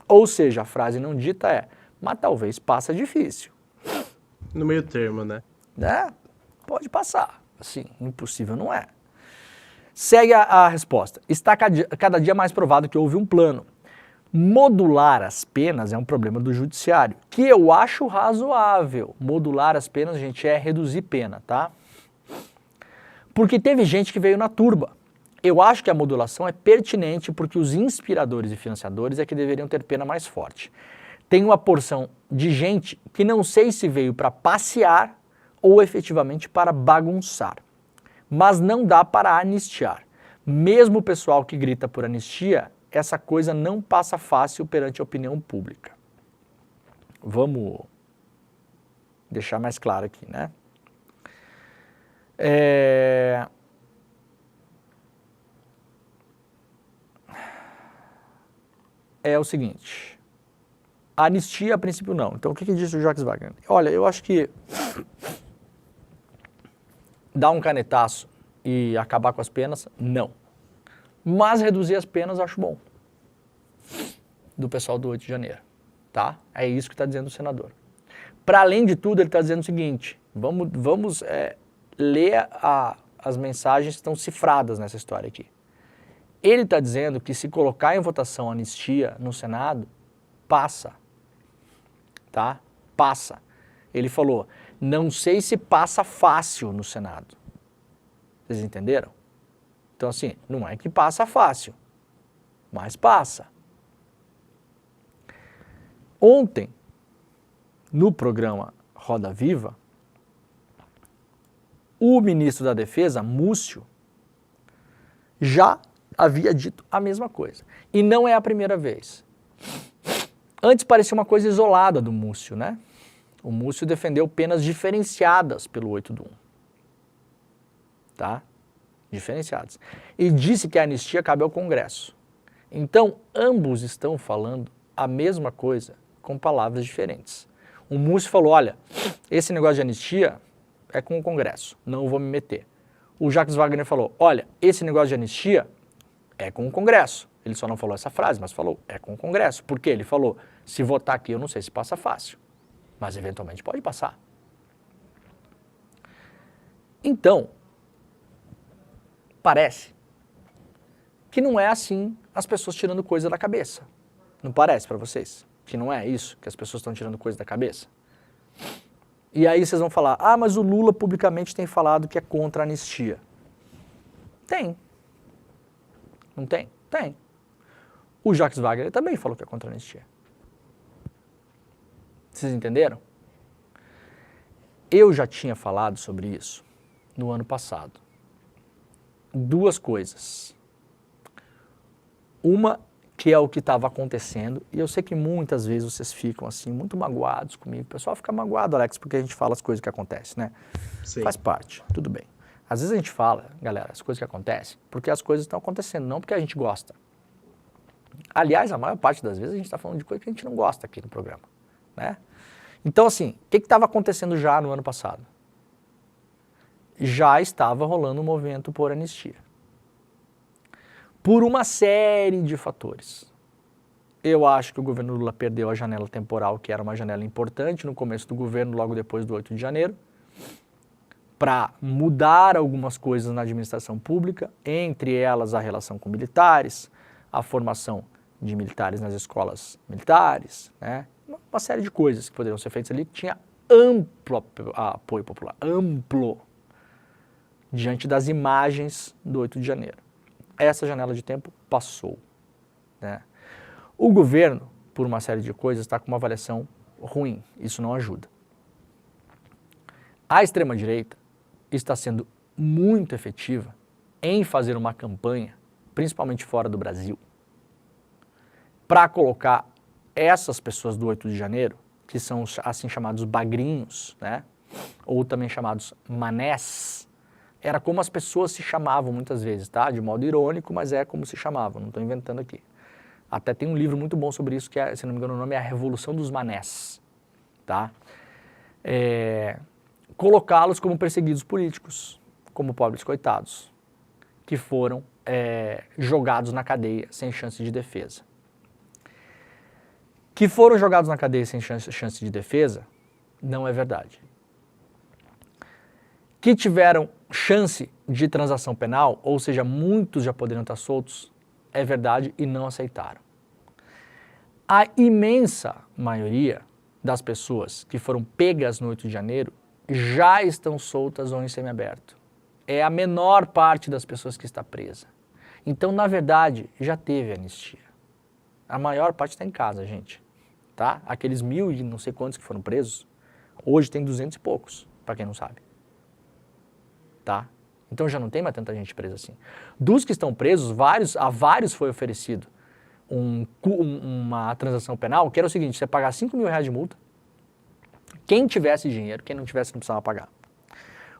Ou seja, a frase não dita é, mas talvez passa difícil. No meio termo, né? Né? Pode passar. Assim, impossível não é. Segue a resposta. Está cada dia mais provado que houve um plano. Modular as penas é um problema do judiciário, que eu acho razoável. Modular as penas, gente, é reduzir pena, tá? Porque teve gente que veio na turba. Eu acho que a modulação é pertinente porque os inspiradores e financiadores é que deveriam ter pena mais forte. Tem uma porção de gente que não sei se veio para passear ou efetivamente para bagunçar. Mas não dá para anistiar. Mesmo o pessoal que grita por anistia, essa coisa não passa fácil perante a opinião pública. Vamos deixar mais claro aqui, né? É o seguinte, a anistia a princípio não. Então o que disse o Jacques Wagner? Olha, eu acho que dar um canetaço e acabar com as penas, não. Mas reduzir as penas eu acho bom. Do pessoal do 8 de janeiro, tá? É isso que está dizendo o senador. Para além de tudo, ele está dizendo o seguinte, vamos ler as mensagens que estão cifradas nessa história aqui. Ele está dizendo que se colocar em votação a anistia no Senado, passa, tá? Passa. Ele falou, não sei se passa fácil no Senado. Vocês entenderam? Então assim, não é que passa fácil, mas passa. Ontem, no programa Roda Viva, o ministro da Defesa, Múcio, já havia dito a mesma coisa. E não é a primeira vez. Antes parecia uma coisa isolada do Múcio, né? O Múcio defendeu penas diferenciadas pelo 8 do 1. Tá? Diferenciadas. E disse que a anistia cabe ao Congresso. Então, ambos estão falando a mesma coisa com palavras diferentes. O Múcio falou, olha, esse negócio de anistia é com o Congresso, não vou me meter. O Jacques Wagner falou, olha, esse negócio de anistia é com o Congresso. Ele só não falou essa frase, mas falou, é com o Congresso. Por quê? Ele falou, se votar aqui eu não sei se passa fácil, mas eventualmente pode passar. Então, parece que não é assim as pessoas tirando coisa da cabeça. Não parece para vocês? Que não é isso, que as pessoas estão tirando coisa da cabeça? E aí vocês vão falar, ah, mas o Lula publicamente tem falado que é contra a anistia. Tem. Não tem? Tem. O Jacques Wagner também falou que é contra a anistia. Vocês entenderam? Eu já tinha falado sobre isso no ano passado. Duas coisas. Uma que é o que estava acontecendo, e eu sei que muitas vezes vocês ficam assim, muito magoados comigo. O pessoal fica magoado, Alex, porque a gente fala as coisas que acontecem, né? Sim. Faz parte, tudo bem. Às vezes a gente fala, galera, as coisas que acontecem, porque as coisas estão acontecendo, não porque a gente gosta. Aliás, a maior parte das vezes a gente está falando de coisa que a gente não gosta aqui no programa, né? Então, assim, o que estava acontecendo já no ano passado? Já estava rolando um movimento por anistia. Por uma série de fatores. Eu acho que o governo Lula perdeu a janela temporal, que era uma janela importante no começo do governo, logo depois do 8 de janeiro, para mudar algumas coisas na administração pública, entre elas a relação com militares, a formação de militares nas escolas militares, né? uma série de coisas que poderiam ser feitas ali, que tinha amplo apoio popular, amplo, diante das imagens do 8 de janeiro. Essa janela de tempo passou, né? O governo, por uma série de coisas, está com uma avaliação ruim, isso não ajuda. A extrema-direita está sendo muito efetiva em fazer uma campanha, principalmente fora do Brasil, para colocar essas pessoas do 8 de janeiro, que são assim chamados bagrinhos, né? Ou também chamados manés, era como as pessoas se chamavam muitas vezes, tá? De modo irônico, mas é como se chamavam, não estou inventando aqui. Até tem um livro muito bom sobre isso, que é, se não me engano o nome é A Revolução dos Manés, tá? Colocá-los como perseguidos políticos, como pobres coitados, que foram jogados na cadeia sem chance de defesa. Que foram jogados na cadeia sem chance de defesa, não é verdade. Que tiveram chance de transação penal, ou seja, muitos já poderiam estar soltos, é verdade e não aceitaram. A imensa maioria das pessoas que foram pegas no 8 de janeiro já estão soltas ou em semiaberto. É a menor parte das pessoas que está presa. Então, na verdade, já teve anistia. A maior parte está em casa, gente. Tá? Aqueles 1.000 e não sei quantos que foram presos, hoje tem 200 e poucos, para quem não sabe. Tá? Então já não tem mais tanta gente presa assim. Dos que estão presos, a vários foi oferecido uma transação penal, que era o seguinte: você pagar R$5.000 de multa, quem tivesse dinheiro, quem não tivesse não precisava pagar.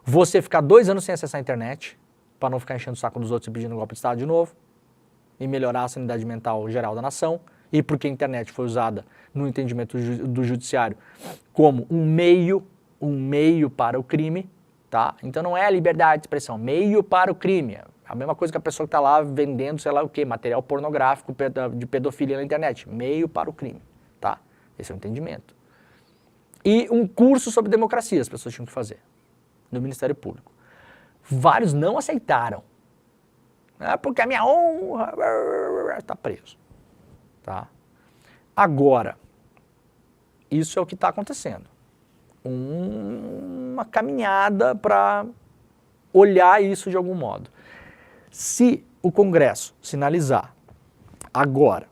Você ficar 2 anos sem acessar a internet, para não ficar enchendo o saco dos outros e pedindo golpe de Estado de novo, e melhorar a sanidade mental geral da nação, e porque a internet foi usada no entendimento do judiciário como um meio para o crime, tá? Então não é a liberdade de expressão, meio para o crime. A mesma coisa que a pessoa que está lá vendendo, sei lá o quê, material pornográfico de pedofilia na internet, meio para o crime, tá? Esse é o entendimento. E um curso sobre democracia as pessoas tinham que fazer no Ministério Público. Vários não aceitaram. Porque a minha honra está preso. Tá? Agora, isso é o que está acontecendo. Uma caminhada para olhar isso de algum modo. Se o Congresso sinalizar agora,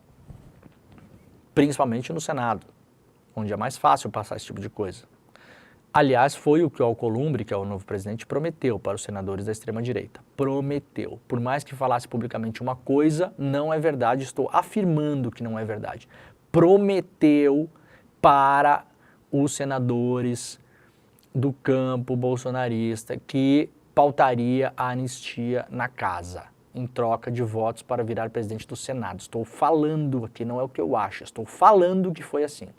principalmente no Senado, onde é mais fácil passar esse tipo de coisa. Aliás, foi o que o Alcolumbre, que é o novo presidente, prometeu para os senadores da extrema-direita. Prometeu. Por mais que falasse publicamente uma coisa, não é verdade, estou afirmando que não é verdade. Prometeu para os senadores do campo bolsonarista que pautaria a anistia na casa, em troca de votos para virar presidente do Senado. Estou falando aqui, não é o que eu acho, estou falando que foi assim.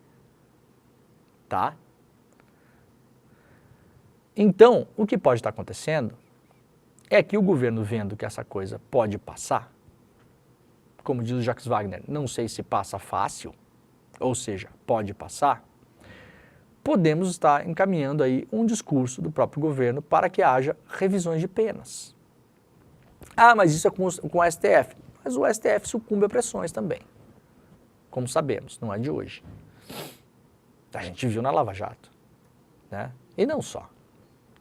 Tá? Então, o que pode estar acontecendo é que o governo, vendo que essa coisa pode passar, como diz o Jacques Wagner, não sei se passa fácil, ou seja, pode passar, podemos estar encaminhando aí um discurso do próprio governo para que haja revisões de penas. Ah, mas isso é com o STF. Mas o STF sucumbe a pressões também, como sabemos, não é de hoje. A gente viu na Lava Jato, né? E não só.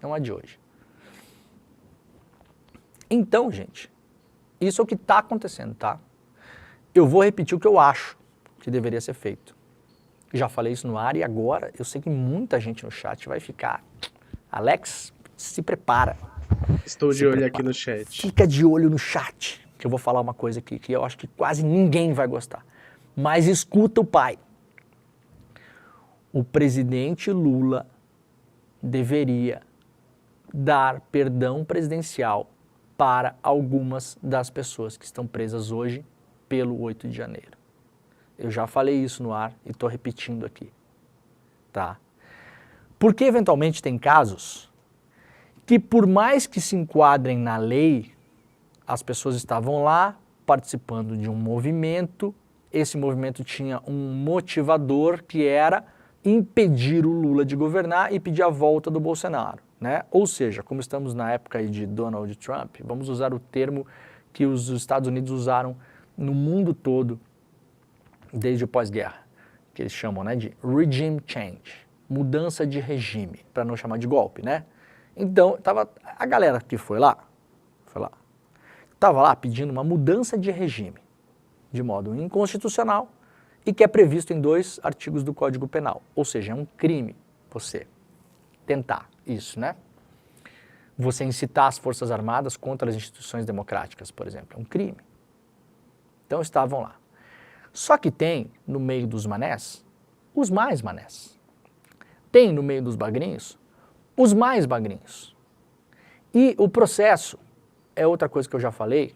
Não é de hoje. Então, gente, isso é o que está acontecendo, tá? Eu vou repetir o que eu acho que deveria ser feito. Já falei isso no ar e agora eu sei que muita gente no chat vai ficar... Alex, se prepara. Estou de olho aqui no chat. Fica de olho no chat, que eu vou falar uma coisa aqui que eu acho que quase ninguém vai gostar. Mas escuta o pai. O presidente Lula deveria dar perdão presidencial para algumas das pessoas que estão presas hoje pelo 8 de janeiro. Eu já falei isso no ar e estou repetindo aqui, tá? Porque eventualmente tem casos que, por mais que se enquadrem na lei, as pessoas estavam lá participando de um movimento, esse movimento tinha um motivador que era impedir o Lula de governar e pedir a volta do Bolsonaro, né? Ou seja, como estamos na época aí de Donald Trump, vamos usar o termo que os Estados Unidos usaram no mundo todo desde o pós-guerra, que eles chamam, né, de regime change, mudança de regime, para não chamar de golpe, né? Então, a galera que foi lá, estava lá pedindo uma mudança de regime, de modo inconstitucional, e que é previsto em 2 artigos do Código Penal. Ou seja, é um crime você tentar isso, né? Você incitar as Forças Armadas contra as instituições democráticas, por exemplo, é um crime. Então estavam lá. Só que tem, no meio dos manés, os mais manés. Tem, no meio dos bagrinhos, os mais bagrinhos. E o processo, é outra coisa que eu já falei,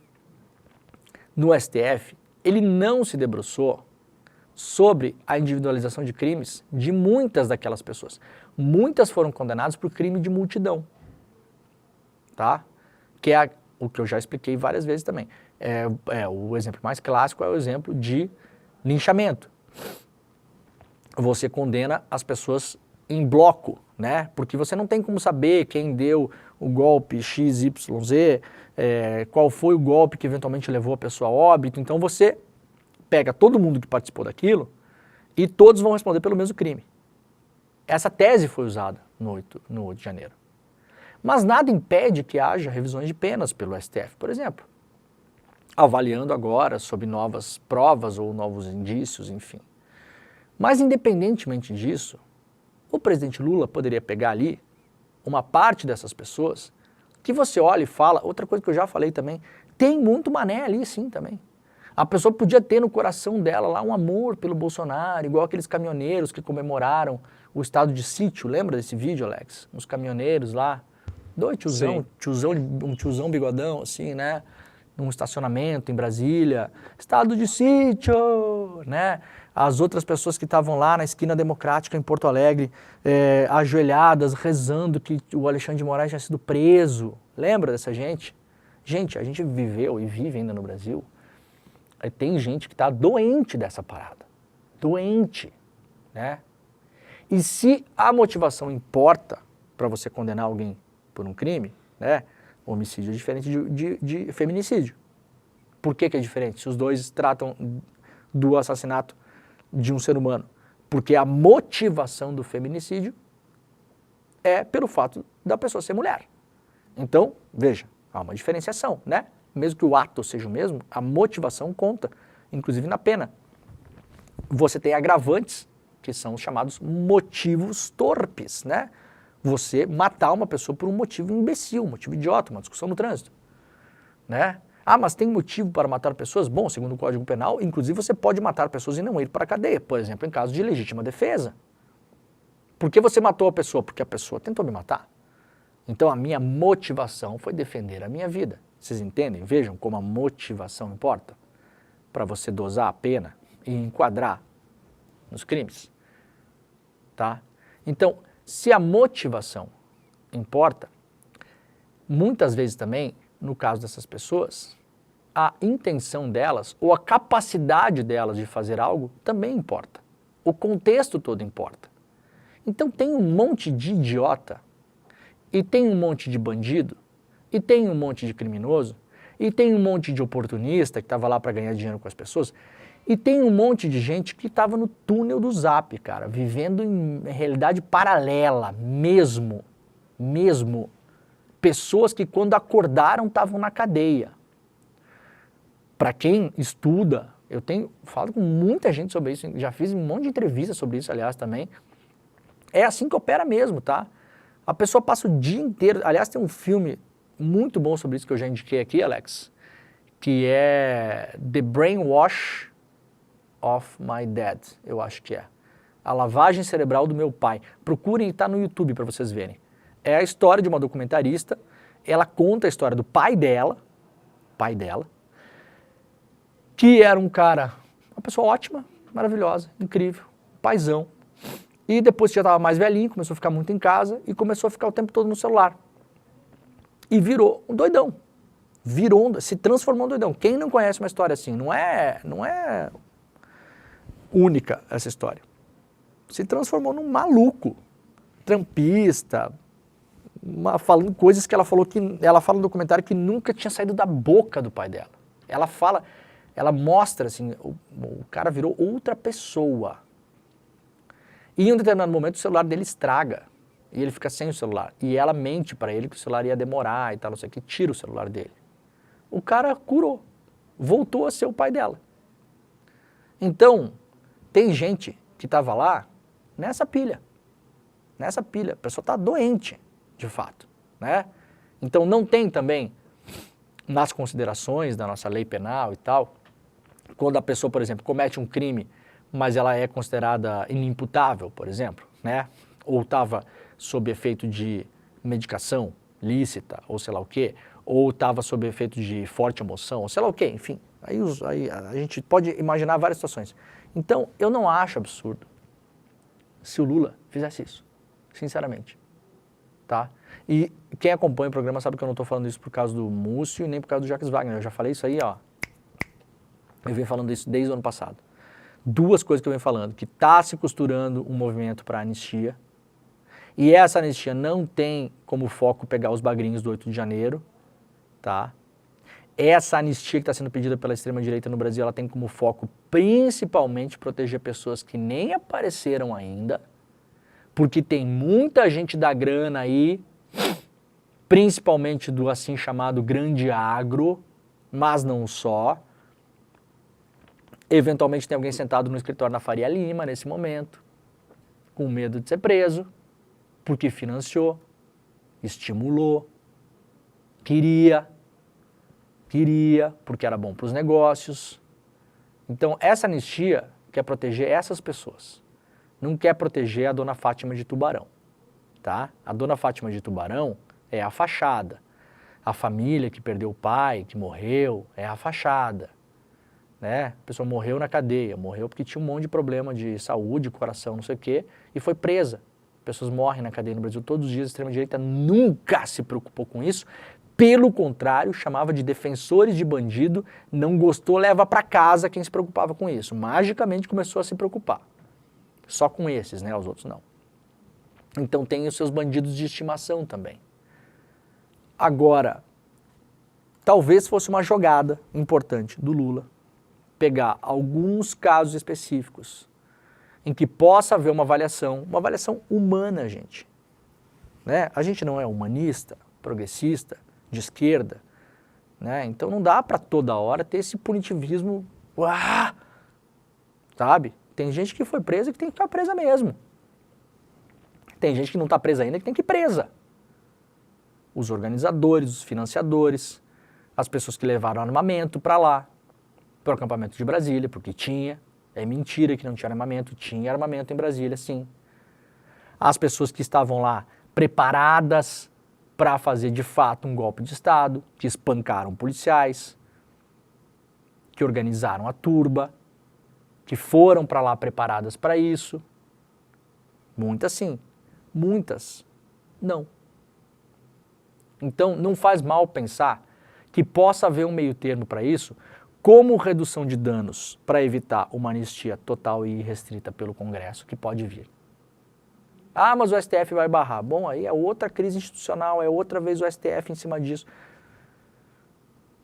no STF, ele não se debruçou sobre a individualização de crimes de muitas daquelas pessoas. Muitas foram condenadas por crime de multidão, tá? Que é o que eu já expliquei várias vezes também. O exemplo mais clássico é o exemplo de linchamento. Você condena as pessoas em bloco, né? Porque você não tem como saber quem deu o golpe XYZ, qual foi o golpe que eventualmente levou a pessoa a óbito. Então você pega todo mundo que participou daquilo e todos vão responder pelo mesmo crime. Essa tese foi usada no 8 de janeiro. Mas nada impede que haja revisões de penas pelo STF, por exemplo, avaliando agora sob novas provas ou novos indícios, enfim. Mas independentemente disso, o presidente Lula poderia pegar ali uma parte dessas pessoas que você olha e fala, outra coisa que eu já falei também, tem muito mané ali sim também. A pessoa podia ter no coração dela lá um amor pelo Bolsonaro, igual aqueles caminhoneiros que comemoraram o estado de sítio, lembra desse vídeo, Alex? Uns caminhoneiros lá, dois um tiozão bigodão, assim, né? Num estacionamento em Brasília, estado de sítio, né? As outras pessoas que estavam lá na esquina democrática em Porto Alegre, ajoelhadas, rezando que o Alexandre de Moraes tinha sido preso. Lembra dessa gente? Gente, a gente viveu e vive ainda no Brasil. Tem gente que está doente dessa parada. Doente, né? E se a motivação importa para você condenar alguém por um crime, né? Homicídio é diferente de feminicídio. Por que é diferente? Se os dois tratam do assassinato de um ser humano. Porque a motivação do feminicídio é pelo fato da pessoa ser mulher. Então, veja, há uma diferenciação, né? Mesmo que o ato seja o mesmo, a motivação conta, inclusive na pena. Você tem agravantes, que são os chamados motivos torpes, né? Você matar uma pessoa por um motivo imbecil, um motivo idiota, uma discussão no trânsito, né? Ah, mas tem motivo para matar pessoas? Bom, segundo o Código Penal, inclusive você pode matar pessoas e não ir para a cadeia, por exemplo, em caso de legítima defesa. Por que você matou a pessoa? Porque a pessoa tentou me matar. Então a minha motivação foi defender a minha vida. Vocês entendem? Vejam como a motivação importa para você dosar a pena e enquadrar nos crimes, tá? Então, se a motivação importa, muitas vezes também, no caso dessas pessoas, a intenção delas ou a capacidade delas de fazer algo também importa. O contexto todo importa. Então tem um monte de idiota, e tem um monte de bandido, e tem um monte de criminoso, e tem um monte de oportunista que estava lá para ganhar dinheiro com as pessoas, e tem um monte de gente que estava no túnel do Zap, cara, vivendo em realidade paralela, mesmo. Pessoas que quando acordaram estavam na cadeia. Para quem estuda, eu tenho falado com muita gente sobre isso, já fiz um monte de entrevistas sobre isso, aliás, também. É assim que opera mesmo, tá? A pessoa passa o dia inteiro, aliás, tem um filme muito bom sobre isso que eu já indiquei aqui, Alex, que é The Brainwash of My Dad, eu acho que é. A lavagem cerebral do meu pai. Procurem, tá no YouTube para vocês verem. É a história de uma documentarista, ela conta a história do pai dela, que era um cara, uma pessoa ótima, maravilhosa, incrível, paizão. E depois que já estava mais velhinho, começou a ficar muito em casa e começou a ficar o tempo todo no celular. E virou um doidão. Se transformou em doidão. Quem não conhece uma história assim? Não é única essa história. Se transformou num maluco, trampista, falando coisas que ela falou ela fala no documentário que nunca tinha saído da boca do pai dela. Ela mostra assim, o cara virou outra pessoa. E em um determinado momento o celular dele estraga. E ele fica sem o celular. E ela mente para ele que o celular ia demorar e tal, não sei o que, tira o celular dele. O cara curou. Voltou a ser o pai dela. Então, tem gente que estava lá nessa pilha. Nessa pilha. A pessoa está doente, de fato, né? Então não tem também, nas considerações da nossa lei penal e tal, quando a pessoa, por exemplo, comete um crime, mas ela é considerada inimputável, por exemplo, né? Ou estava sob efeito de medicação lícita, ou sei lá o quê, ou estava sob efeito de forte emoção, ou sei lá o quê, enfim. Aí a gente pode imaginar várias situações. Então, eu não acho absurdo se o Lula fizesse isso, sinceramente, tá? E quem acompanha o programa sabe que eu não estou falando isso por causa do Múcio e nem por causa do Jacques Wagner. Eu já falei isso aí, ó. Eu venho falando isso desde o ano passado. Duas coisas que eu venho falando, que está se costurando um movimento para anistia, e essa anistia não tem como foco pegar os bagrinhos do 8 de janeiro, tá? Essa anistia que está sendo pedida pela extrema-direita no Brasil, ela tem como foco principalmente proteger pessoas que nem apareceram ainda, porque tem muita gente da grana aí, principalmente do assim chamado grande agro, mas não só. Eventualmente tem alguém sentado no escritório na Faria Lima nesse momento, com medo de ser preso, porque financiou, estimulou, queria, porque era bom para os negócios. Então essa anistia quer proteger essas pessoas, não quer proteger a dona Fátima de Tubarão, tá? A dona Fátima de Tubarão é a fachada, a família que perdeu o pai, que morreu, é a fachada, né? A pessoa morreu na cadeia, morreu porque tinha um monte de problema de saúde, coração, não sei o quê, e foi presa. Pessoas morrem na cadeia no Brasil todos os dias, a extrema-direita nunca se preocupou com isso. Pelo contrário, chamava de defensores de bandido, não gostou, leva para casa quem se preocupava com isso. Magicamente começou a se preocupar. Só com esses, né? Os outros não. Então tem os seus bandidos de estimação também. Agora, talvez fosse uma jogada importante do Lula pegar alguns casos específicos em que possa haver uma avaliação humana, gente. Né? A gente não é humanista, progressista, de esquerda, né? Então não dá para toda hora ter esse punitivismo, sabe? Tem gente que foi presa e que tem que ficar presa mesmo. Tem gente que não está presa ainda que tem que ir presa. Os organizadores, os financiadores, as pessoas que levaram armamento para lá, para o acampamento de Brasília, porque tinha. É mentira que não tinha armamento, tinha armamento em Brasília, sim. As pessoas que estavam lá preparadas para fazer de fato um golpe de Estado, que espancaram policiais, que organizaram a turba, que foram para lá preparadas para isso. Muitas sim, muitas não. Então não faz mal pensar que possa haver um meio termo para isso, como redução de danos para evitar uma anistia total e irrestrita pelo Congresso, que pode vir. Ah, mas o STF vai barrar. Bom, aí é outra crise institucional, é outra vez o STF em cima disso.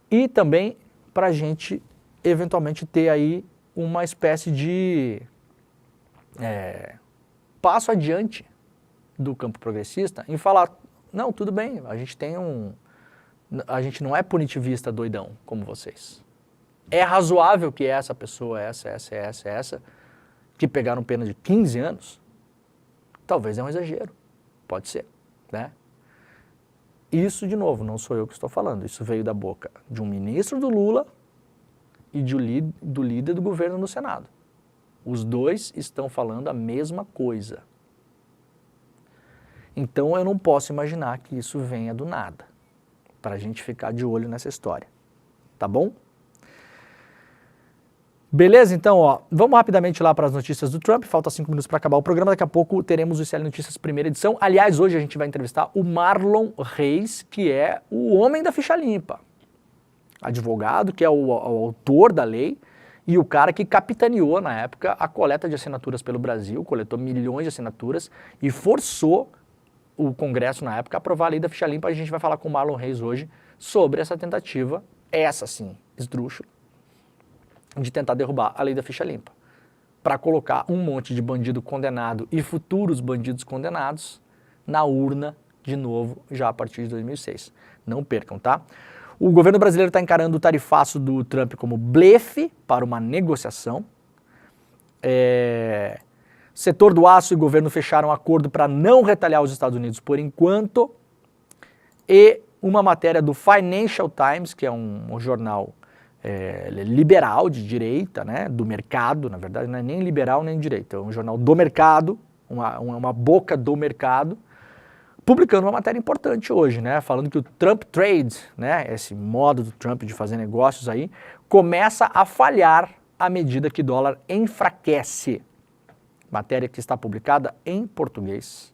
E também para a gente, eventualmente, ter aí uma espécie de passo adiante do campo progressista em falar, não, tudo bem, a gente não é punitivista doidão como vocês. É razoável que essa pessoa, essa, que pegaram pena de 15 anos, talvez é um exagero, pode ser, né? Isso, de novo, não sou eu que estou falando, isso veio da boca de um ministro do Lula e do líder do governo no Senado. Os dois estão falando a mesma coisa. Então eu não posso imaginar que isso venha do nada, para a gente ficar de olho nessa história, tá bom? Beleza? Então, ó, vamos rapidamente lá para as notícias do Trump. Falta 5 minutos para acabar o programa. Daqui a pouco teremos o ICL Notícias primeira edição. Aliás, hoje a gente vai entrevistar o Marlon Reis, que é o homem da ficha limpa. Advogado, que é o autor da lei e o cara que capitaneou, na época, a coleta de assinaturas pelo Brasil, coletou milhões de assinaturas e forçou o Congresso, na época, a aprovar a lei da ficha limpa. A gente vai falar com o Marlon Reis hoje sobre essa tentativa, essa sim, esdrúxula, de tentar derrubar a lei da ficha limpa. para colocar um monte de bandido condenado e futuros bandidos condenados na urna de novo já a partir de 2006. Não percam, tá? O governo brasileiro está encarando o tarifaço do Trump como blefe para uma negociação. Setor do aço e governo fecharam um acordo para não retalhar os Estados Unidos por enquanto. E uma matéria do Financial Times, que é um jornal liberal de direita, né, do mercado, na verdade não é nem liberal nem direita, é um jornal do mercado, uma boca do mercado, publicando uma matéria importante hoje, né, falando que o Trump Trade, né, esse modo do Trump de fazer negócios aí, começa a falhar à medida que o dólar enfraquece. Matéria que está publicada em português,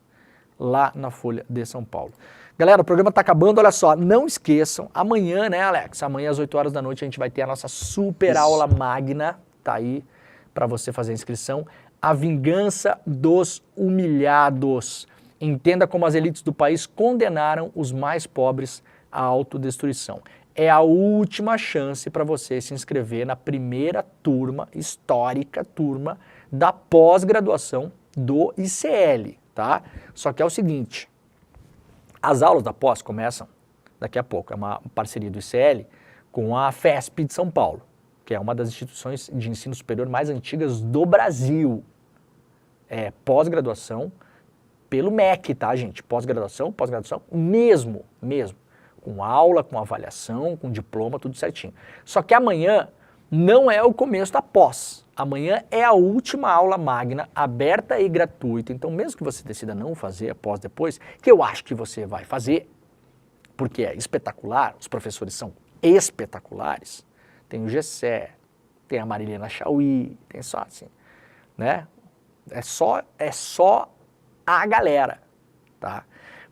lá na Folha de São Paulo. Galera, o programa está acabando, olha só, não esqueçam, amanhã, né, Alex? Amanhã às 8 horas da noite a gente vai ter a nossa super aula magna, tá aí para você fazer a inscrição, A Vingança dos Humilhados. Entenda como as elites do país condenaram os mais pobres à autodestruição. É a última chance para você se inscrever na primeira turma, histórica turma, da pós-graduação do ICL, tá? Só que é o seguinte, as aulas da pós começam daqui a pouco, é uma parceria do ICL com a FESP de São Paulo, que é uma das instituições de ensino superior mais antigas do Brasil. É pós-graduação pelo MEC, tá, gente? Pós-graduação mesmo. Com aula, com avaliação, com diploma, tudo certinho. Só que amanhã não é o começo da pós. Amanhã é a última aula magna, aberta e gratuita. Então, mesmo que você decida não fazer a pós depois, que eu acho que você vai fazer, porque é espetacular, os professores são espetaculares. Tem o Gessé, tem a Marilena Chauí, tem só assim, né? É só a galera, tá?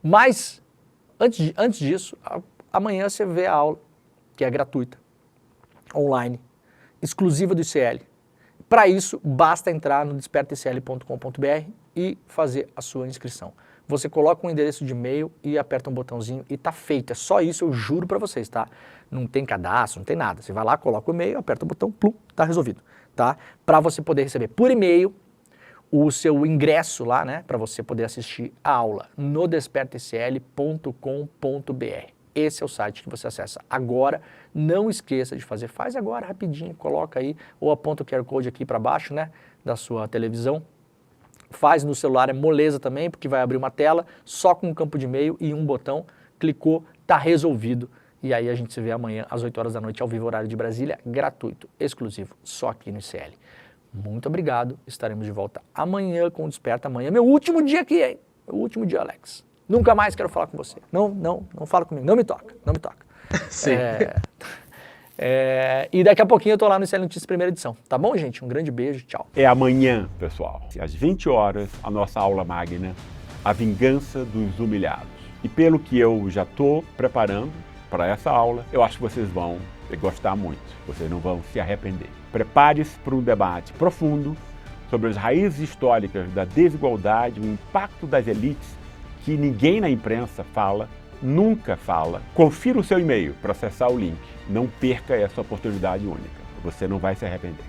Mas, antes disso, amanhã você vê a aula, que é gratuita, online, exclusiva do ICL. Para isso, basta entrar no despertaicl.com.br e fazer a sua inscrição. Você coloca um endereço de e-mail e aperta um botãozinho e tá feito. É só isso, eu juro para vocês, tá? Não tem cadastro, não tem nada. Você vai lá, coloca o e-mail, aperta o botão, plum, tá resolvido, tá? Para você poder receber por e-mail o seu ingresso lá, né? Para você poder assistir a aula no despertaicl.com.br. Esse é o site que você acessa agora. Não esqueça de fazer, faz agora rapidinho, coloca aí, ou aponta o QR Code aqui para baixo, né, da sua televisão. Faz no celular, é moleza também, porque vai abrir uma tela só com um campo de e-mail e um botão, clicou, tá resolvido. E aí a gente se vê amanhã às 8 horas da noite, ao vivo, horário de Brasília, gratuito, exclusivo, só aqui no ICL. Muito obrigado, estaremos de volta amanhã com o Desperta. Amanhã, meu último dia aqui, hein? Meu último dia, Alex. Nunca mais quero falar com você. Não fala comigo. Não me toca. Sim. E daqui a pouquinho eu tô lá no ICL Notícias primeira edição. Tá bom, gente? Um grande beijo. Tchau. É amanhã, pessoal. Às 20 horas, a nossa aula magna, A Vingança dos Humilhados. E pelo que eu já tô preparando para essa aula, eu acho que vocês vão gostar muito. Vocês não vão se arrepender. Prepare-se para um debate profundo sobre as raízes históricas da desigualdade, o impacto das elites que ninguém na imprensa fala, nunca fala. Confira o seu e-mail para acessar o link. Não perca essa oportunidade única. Você não vai se arrepender.